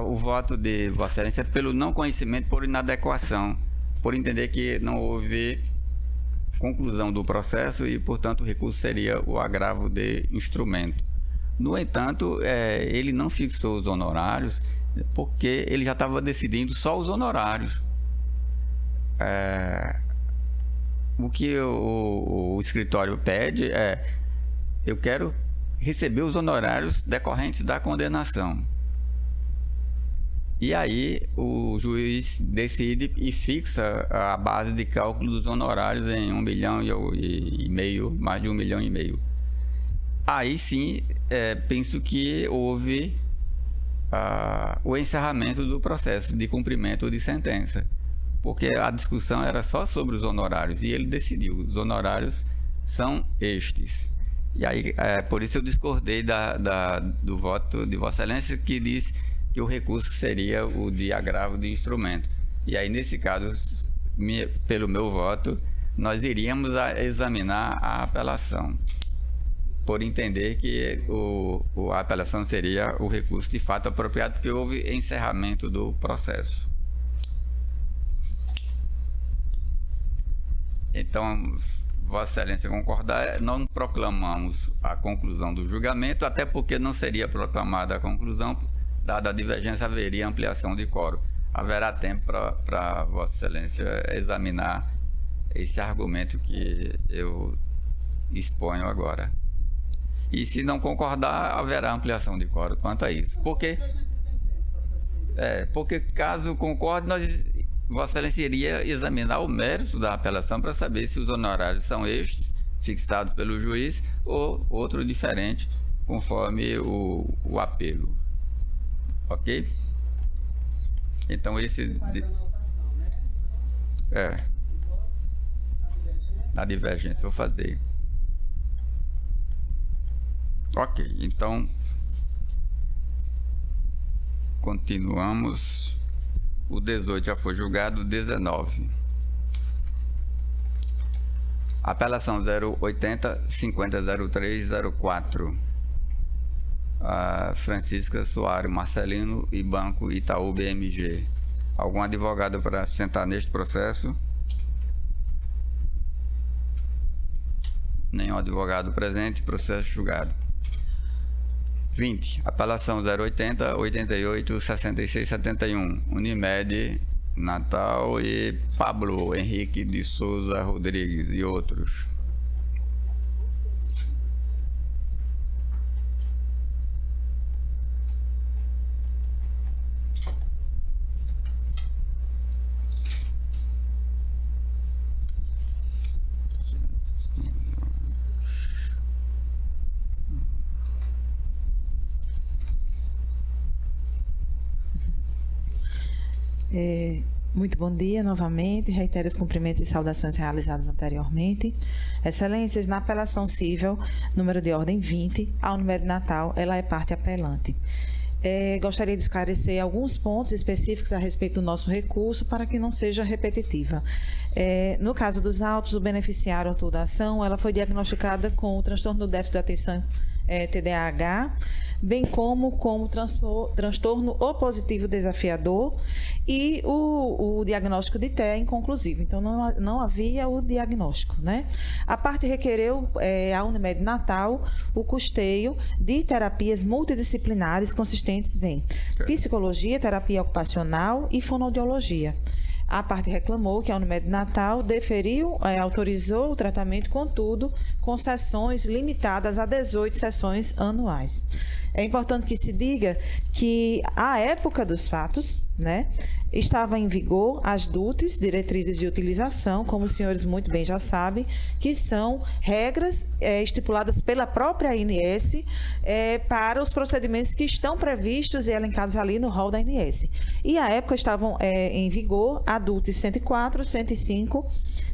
Speaker 1: o voto de Vossa Excelência é pelo não conhecimento por inadequação, por entender que não houve conclusão do processo e, portanto, o recurso seria o agravo de instrumento. No entanto, ele não fixou os honorários porque ele já estava decidindo só os honorários. O que o escritório pede eu quero receber os honorários decorrentes da condenação. E aí o juiz decide e fixa a base de cálculo dos honorários em 1,5 milhão, mais de 1,5 milhão. Aí sim, penso que houve o encerramento do processo de cumprimento de sentença. Porque a discussão era só sobre os honorários e ele decidiu, os honorários são estes. E aí, por isso eu discordei do voto de Vossa Excelência, que diz que o recurso seria o de agravo de instrumento. E aí, nesse caso, pelo meu voto, nós iríamos examinar a apelação, por entender que a apelação seria o recurso de fato apropriado, porque houve encerramento do processo. Então, Vossa Excelência concordar, não proclamamos a conclusão do julgamento, até porque não seria proclamada a conclusão, dada a divergência, haveria ampliação de quórum. Haverá tempo para Vossa Excelência examinar esse argumento que eu exponho agora. E se não concordar, haverá ampliação de quórum quanto a isso. Porque caso concorde, Vossa Excelência iria examinar o mérito da apelação para saber se os honorários são estes, fixados pelo juiz, ou outro diferente, conforme o apelo. Ok? Então, esse... Na divergência, vou fazer. Ok, então... Continuamos. O 18 já foi julgado. 19. Apelação 080-500304. Francisca Soares Marcelino e Banco Itaú BMG. Algum advogado para sentar neste processo? Nenhum advogado presente. Processo julgado. 20. Apelação 080, 88, 66, 71. Unimed, Natal e Pablo Henrique de Souza Rodrigues e outros.
Speaker 3: Muito bom dia novamente, reitero os cumprimentos e saudações realizados anteriormente. Excelências, na apelação civil, número de ordem 20, a Unimed Natal, ela é parte apelante. Gostaria de esclarecer alguns pontos específicos a respeito do nosso recurso para que não seja repetitiva. No caso dos autos, o beneficiário autor da ação, ela foi diagnosticada com o transtorno do déficit de atenção TDAH, bem como transtorno opositivo desafiador e o diagnóstico de TEA inconclusivo. Então, não havia o diagnóstico, né? A parte requereu a Unimed Natal o custeio de terapias multidisciplinares consistentes em psicologia, terapia ocupacional e fonoaudiologia. A parte reclamou que a Unimed Natal autorizou o tratamento, contudo, com sessões limitadas a 18 sessões anuais. É importante que se diga que, à época dos fatos, né, estava em vigor as DUTs, diretrizes de utilização, como os senhores muito bem já sabem, que são regras estipuladas pela própria ANS para os procedimentos que estão previstos e elencados ali no rol da ANS. E, à época, estavam em vigor a DUT 104, 105,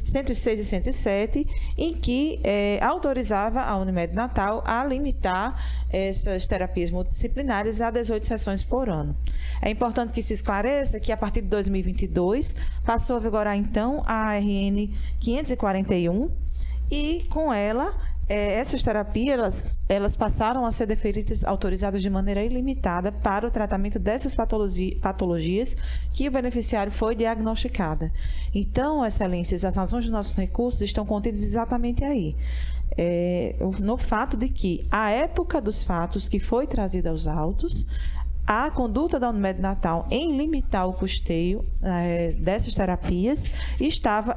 Speaker 3: 106 e 107, em que autorizava a Unimed Natal a limitar essas terapias multidisciplinares a 18 sessões por ano. É importante que se esclareça que, a partir de 2022, passou a vigorar, então, a RN 541, e, com ela, essas terapias elas passaram a ser deferidas, autorizadas de maneira ilimitada para o tratamento dessas patologias que o beneficiário foi diagnosticada. Então, Excelências, as razões dos nossos recursos estão contidas exatamente aí. No fato de que, à época dos fatos que foi trazida aos autos, a conduta da Unimed Natal em limitar o custeio dessas terapias estava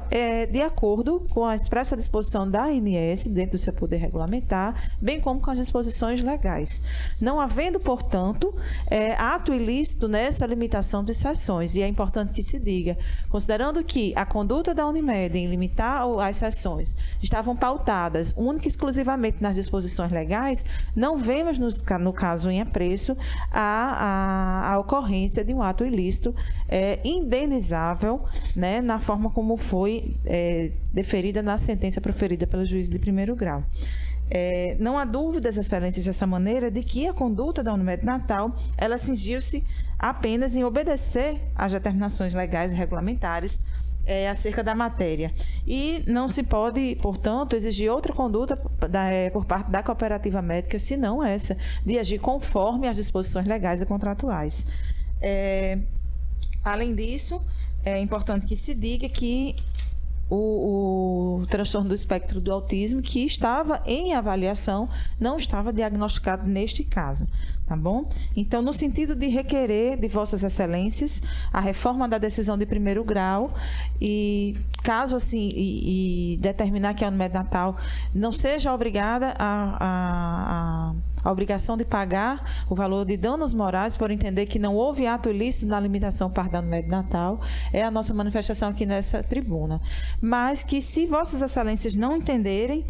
Speaker 3: de acordo com a expressa disposição da ANS, dentro do seu poder regulamentar, bem como com as disposições legais. Não havendo, portanto, ato ilícito nessa limitação de sessões. E é importante que se diga, considerando que a conduta da Unimed em limitar as sessões estavam pautadas única e exclusivamente nas disposições legais, não vemos, no caso em apreço, a ocorrência de um ato ilícito indenizável, né, na forma como foi deferida na sentença proferida pelo juiz de primeiro grau. Não há dúvidas, Excelências, dessa maneira, de que a conduta da Unimed Natal, ela cingiu-se apenas em obedecer às determinações legais e regulamentares acerca da matéria. E não se pode, portanto, exigir outra conduta por parte da cooperativa médica, senão essa, de agir conforme as disposições legais e contratuais. Além disso, é importante que se diga que o transtorno do espectro do autismo, que estava em avaliação, não estava diagnosticado neste caso, tá bom? Então, no sentido de requerer de Vossas Excelências a reforma da decisão de primeiro grau, e caso assim, e determinar que a Unimed Natal não seja obrigada a obrigação de pagar o valor de danos morais por entender que não houve ato ilícito na limitação por parte da Unimed Natal, é a nossa manifestação aqui nessa tribuna. Mas que, se Vossas Excelências não entenderem,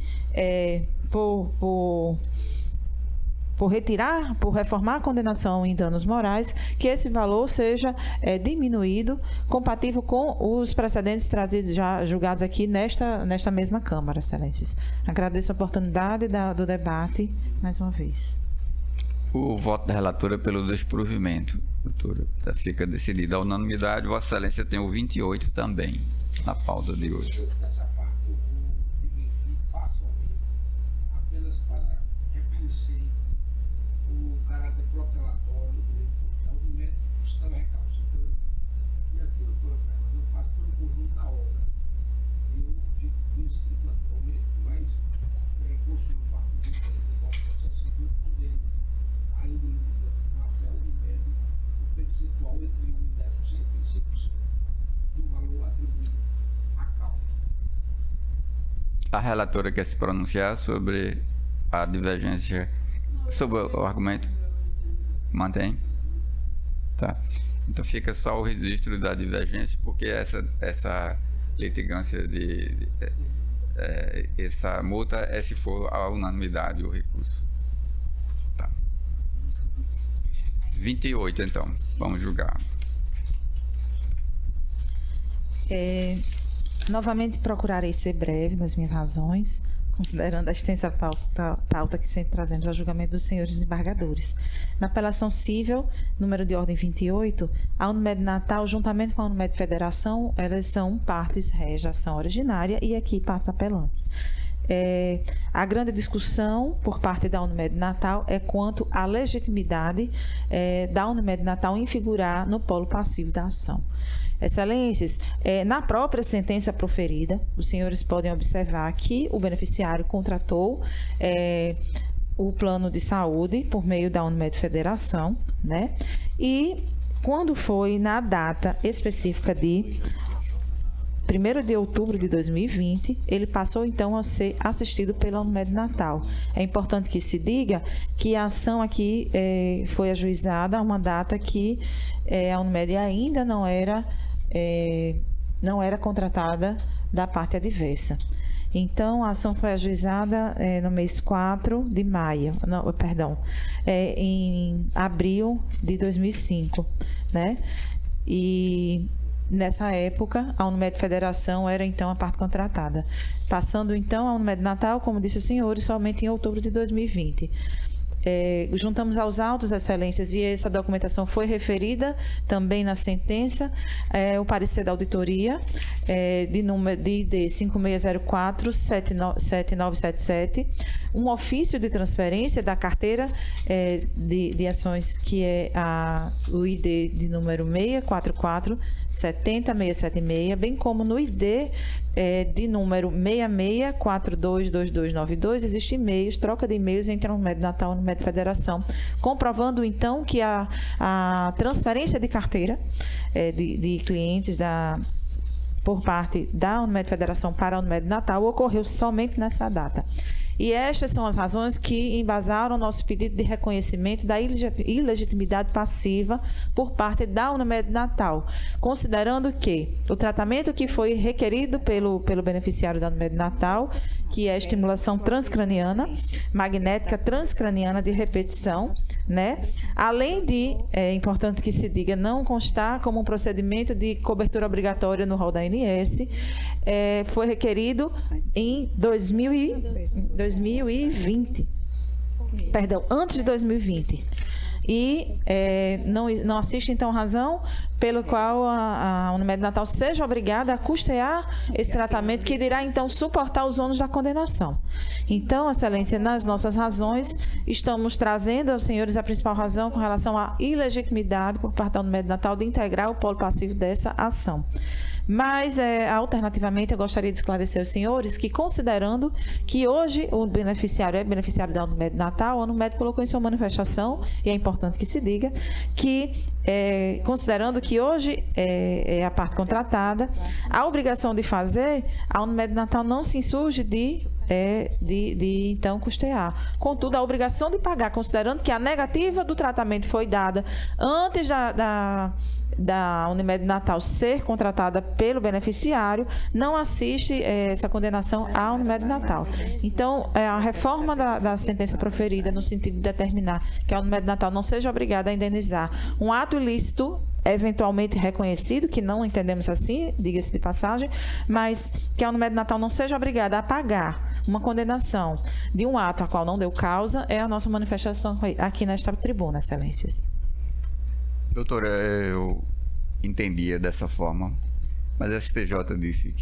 Speaker 3: por retirar, por reformar a condenação em danos morais, que esse valor seja diminuído, compatível com os precedentes trazidos, já julgados aqui nesta mesma Câmara, Excelências. Agradeço a oportunidade do debate, mais uma vez.
Speaker 1: O voto da relatora pelo desprovimento, doutora. Fica decidida a unanimidade. Vossa Excelência tem o 28 também na pauta de hoje.
Speaker 6: Essa parte eu vou dividir parcialmente, apenas para reconhecer o caráter protelatório do recurso. A Unimed estava recalcitrando. E aqui, doutora Fernanda, eu faço todo o conjunto da obra. Eu fico disciplinatoriamente, mas consigo partir do processo civil, podendo, ainda no na fé Unimed, o percentual entre 1 e 10% e 5% do valor atribuído à causa.
Speaker 1: A relatora quer se pronunciar sobre a divergência, sobre o argumento? Mantém? Tá. Então fica só o registro da divergência, porque essa litigância essa multa é se for a unanimidade o recurso. Tá. 28, então. Vamos julgar.
Speaker 3: Novamente procurarei ser breve nas minhas razões, considerando a extensa pauta que sempre trazemos ao julgamento dos senhores desembargadores. Na apelação cível, número de ordem 28, a Unimed Natal, juntamente com a Unimed Federação, elas são partes régias da ação originária e aqui partes apelantes. A grande discussão por parte da Unimed Natal é quanto à legitimidade da Unimed Natal em figurar no polo passivo da ação. Excelências, na própria sentença proferida, os senhores podem observar que o beneficiário contratou o plano de saúde por meio da Unimed Federação, né? E quando foi na data específica de 1º de outubro de 2020, ele passou então a ser assistido pela Unimed Natal. É importante que se diga que a ação aqui foi ajuizada a uma data que a Unimed ainda não era contratada da parte adversa. Então, a ação foi ajuizada no mês 4 de maio, em abril de 2005, né? E nessa época, a Unimed Federação era então a parte contratada. Passando então a Unimed Natal, como disse os senhores, somente em outubro de 2020. Juntamos aos autos, Excelências, e essa documentação foi referida também na sentença, o parecer da auditoria de número de 5604-7977, um ofício de transferência da carteira de ações, que é o ID de número 644-70676, bem como no ID de número 66422292, existem e-mails, troca de e-mails entre a Unimed Natal e a Unimed Federação, comprovando então que a transferência de carteira de clientes por parte da Unimed Federação para a Unimed Natal ocorreu somente nessa data. E estas são as razões que embasaram o nosso pedido de reconhecimento da ilegitimidade passiva por parte da Unimed Natal, considerando que o tratamento que foi requerido pelo beneficiário da Unimed Natal, que é a estimulação transcraniana, magnética transcraniana de repetição, né? Além de, é importante que se diga, não constar como um procedimento de cobertura obrigatória no rol da ANS, foi requerido em 2020. Perdão, antes de 2020. E não assiste, então, razão pelo qual a Unimed Natal seja obrigada a custear esse tratamento, que irá, então, suportar os ônus da condenação. Então, Excelência, nas nossas razões, estamos trazendo aos senhores a principal razão com relação à ilegitimidade por parte da Unimed Natal de integrar o polo passivo dessa ação. Mas, alternativamente, eu gostaria de esclarecer aos senhores que, considerando que hoje o beneficiário é beneficiário da Unimed Natal, a Unimed colocou em sua manifestação, e é importante que se diga, que, considerando que hoje é a parte contratada, a obrigação de fazer, a Unimed Natal não se insurge de então custear. Contudo, a obrigação de pagar, considerando que a negativa do tratamento foi dada antes da Unimed Natal ser contratada pelo beneficiário, não assiste essa condenação à Unimed Natal. Então, a reforma da sentença proferida no sentido de determinar que a Unimed Natal não seja obrigada a indenizar um ato ilícito eventualmente reconhecido, que não entendemos assim, diga-se de passagem, mas que a Unimed Natal não seja obrigada a pagar uma condenação de um ato a qual não deu causa, é a nossa manifestação aqui nesta tribuna, excelências.
Speaker 1: Doutora, eu entendia dessa forma, mas a STJ disse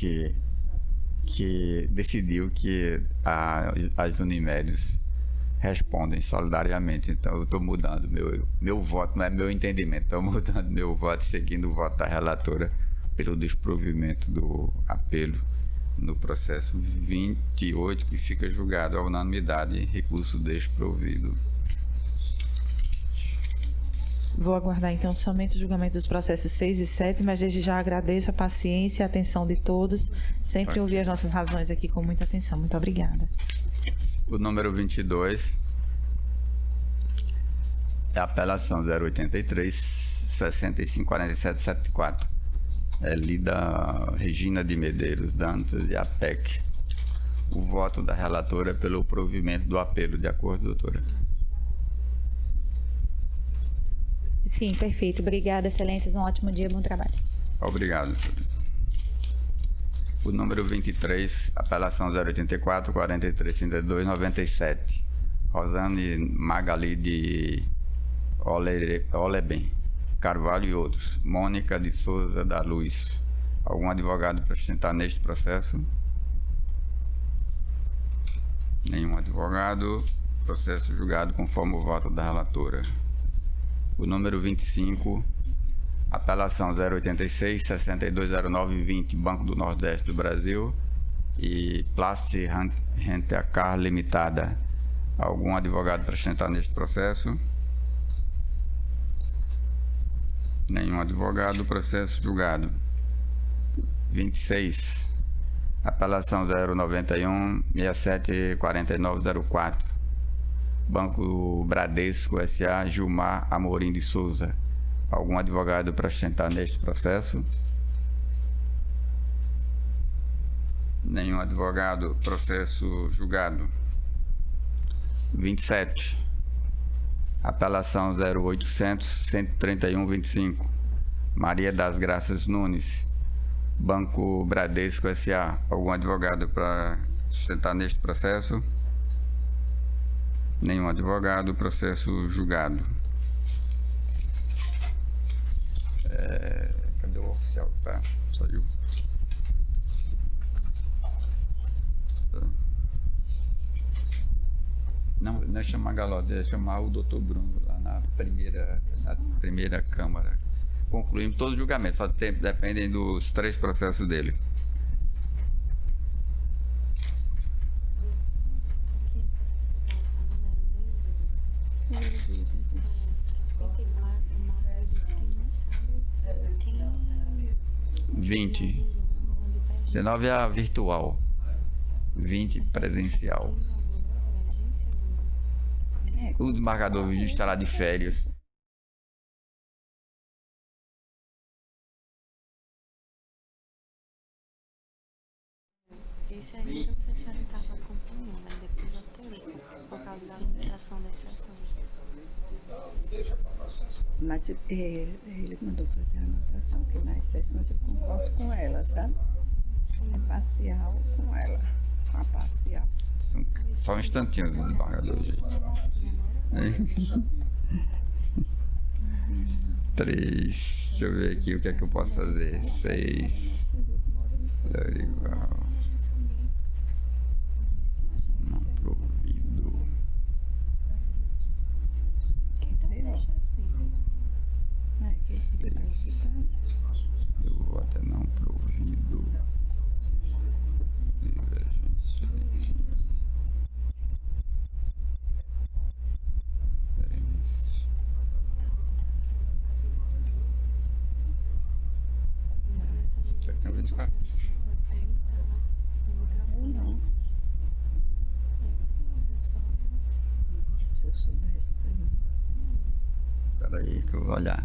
Speaker 1: que decidiu que as Unimedes respondem solidariamente. Então, eu estou mudando meu voto, não é meu entendimento, estou mudando meu voto, seguindo o voto da relatora pelo desprovimento do apelo no processo 28, que fica julgado à unanimidade em recurso desprovido.
Speaker 3: Vou aguardar, então, somente o julgamento dos processos 6 e 7, mas desde já agradeço a paciência e a atenção de todos. Sempre ouvi as nossas razões aqui com muita atenção. Muito obrigada.
Speaker 1: O número 22 é a apelação 083 654774. É lida Regina de Medeiros Dantas e a PEC. O voto da relatora é pelo provimento do apelo, de acordo, doutora?
Speaker 15: Sim, perfeito. Obrigada, excelências. Um ótimo dia, bom trabalho.
Speaker 1: Obrigado, doutora. O número 23, apelação 084 43 32 97. Rosane Magali de Oleben Carvalho e outros. Mônica de Souza da Luz. Algum advogado para sustentar neste processo? Nenhum advogado. Processo julgado conforme o voto da relatora. O número 25, apelação 086 6209 20, Banco do Nordeste do Brasil e Place Rent-A-Car Limitada. Algum advogado para sustentar neste processo? Nenhum advogado. Processo julgado. 26, apelação 091 674904, Banco Bradesco S.A. Gilmar Amorim de Souza. Algum advogado para sustentar neste processo? Nenhum advogado. Processo julgado. 27, apelação 0800 131 25, Maria das Graças Nunes, Banco Bradesco S.A. Algum advogado para sustentar neste processo? Nenhum advogado. Processo julgado. Cadê o oficial? Tá, saiu. Não é chamar Galote, é chamar o doutor Bruno lá na primeira Câmara. Concluímos todo o julgamento, só dependem dos 3 processos dele. Vinte. 19 é a virtual. 20 presencial. O desembargador Vigílio estará de férias.
Speaker 16: Esse aí era o que a senhora estava acompanhando, mas depois eu alterei, por causa da limitação da sessão.
Speaker 4: Mas ele mandou fazer a anotação, que nas sessões eu concordo com ela, sabe? Sim. É parcial com ela, com a parcial.
Speaker 1: Só um instantinho do desembargador, gente. 3, deixa eu ver aqui o que é que eu posso fazer. 6, igual. Não provido.
Speaker 16: Então deixa assim.
Speaker 1: 6, eu voto é não provido. Peraí que eu vou olhar.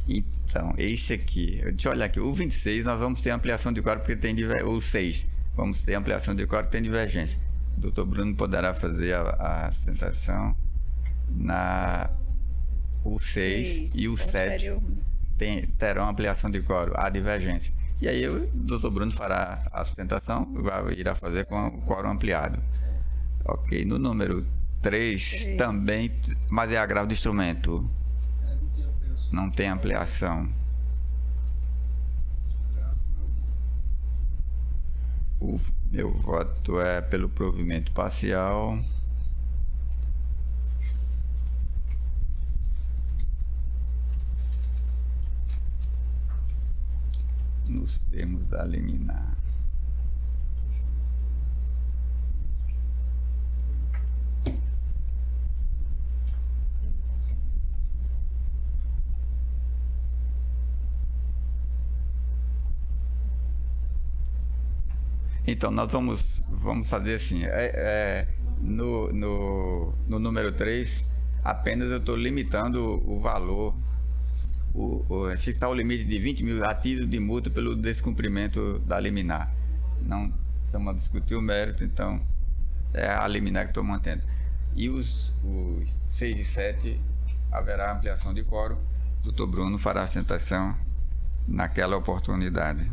Speaker 1: Então, esse aqui, deixa eu olhar aqui, o 26 nós vamos ter ampliação de quadro porque tem o 6, vamos ter ampliação de quadro porque tem divergência. O doutor Bruno poderá fazer a sustentação na o 6 e o 7 terão ampliação de quórum, a divergência. E aí o doutor Bruno fará a sustentação, irá fazer com o quórum ampliado. Ok, no número 3 também, mas é agravo de instrumento. Não tem ampliação. O meu voto é pelo provimento parcial. Nos termos da liminar. Então, nós vamos fazer assim, no número 3, apenas eu estou limitando o valor, fixar o limite de 20 mil a título de multa pelo descumprimento da liminar. Não estamos a discutir o mérito, então é a liminar que estou mantendo. E os 6 e 7 haverá ampliação de quórum, o doutor Bruno fará a sustentação naquela oportunidade.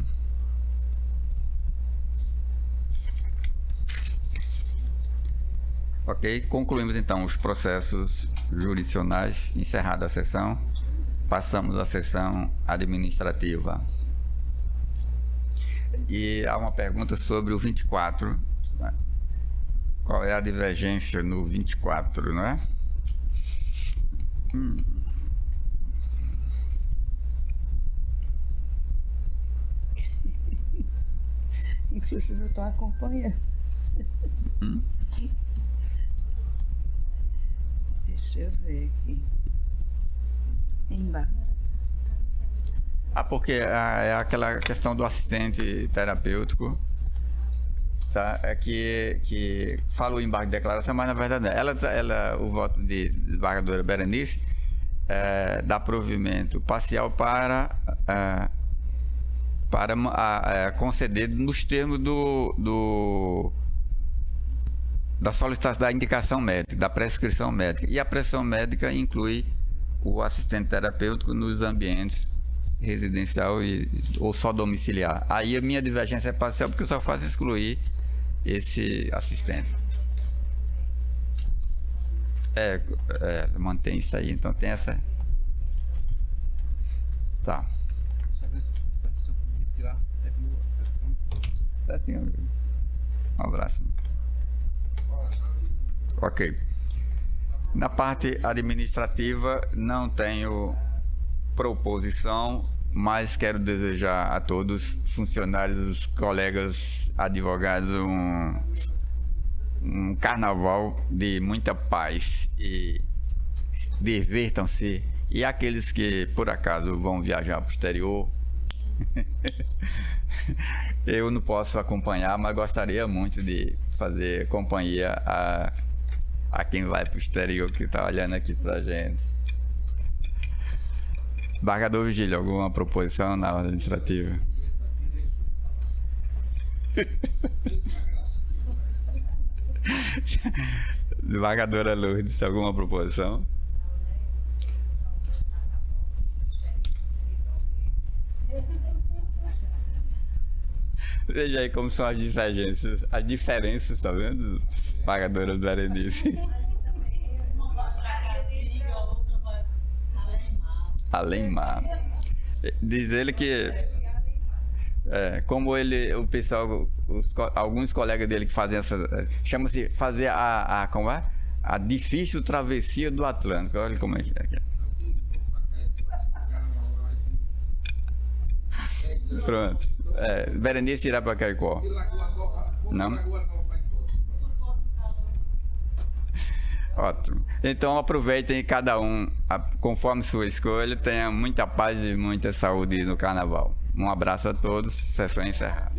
Speaker 1: Ok, concluímos então os processos jurisdicionais, encerrada a sessão, passamos à sessão administrativa. E há uma pergunta sobre o 24. Qual é a divergência no 24, não é?
Speaker 4: Inclusive eu estou acompanhando. Deixa eu ver aqui. Embaixo.
Speaker 1: Porque é aquela questão do assistente terapêutico, tá? É que fala o embargo de declaração, mas na verdade ela o voto de desembargadora Berenice dá provimento parcial para conceder nos termos da solicitação da indicação médica, da prescrição médica. E a prescrição médica inclui o assistente terapêutico nos ambientes residencial ou só domiciliar. Aí a minha divergência é parcial porque eu só faço excluir esse assistente. Mantém isso aí, então tem essa. Tá. Um abraço. Ok. Na parte administrativa, não tenho proposição, mas quero desejar a todos, funcionários, colegas, advogados, um carnaval de muita paz e divirtam-se. E aqueles que, por acaso, vão viajar para o exterior, eu não posso acompanhar, mas gostaria muito de fazer companhia a quem vai para o exterior, que está olhando aqui para a gente. Desembargador Vigílio, alguma proposição na ordem administrativa? Desembargadora Lourdes, alguma proposição? Veja aí como são as diferenças, tá vendo? Pagadora do Berenice. Além mar. Diz ele que como o pessoal, alguns colegas dele que fazem essa, chama-se fazer a difícil travessia do Atlântico. Olha como é que é. Pronto. Berenice irá para Caicó. Não? Ótimo. Então aproveitem cada um, conforme sua escolha, tenha muita paz e muita saúde no carnaval. Um abraço a todos, sessão encerrada.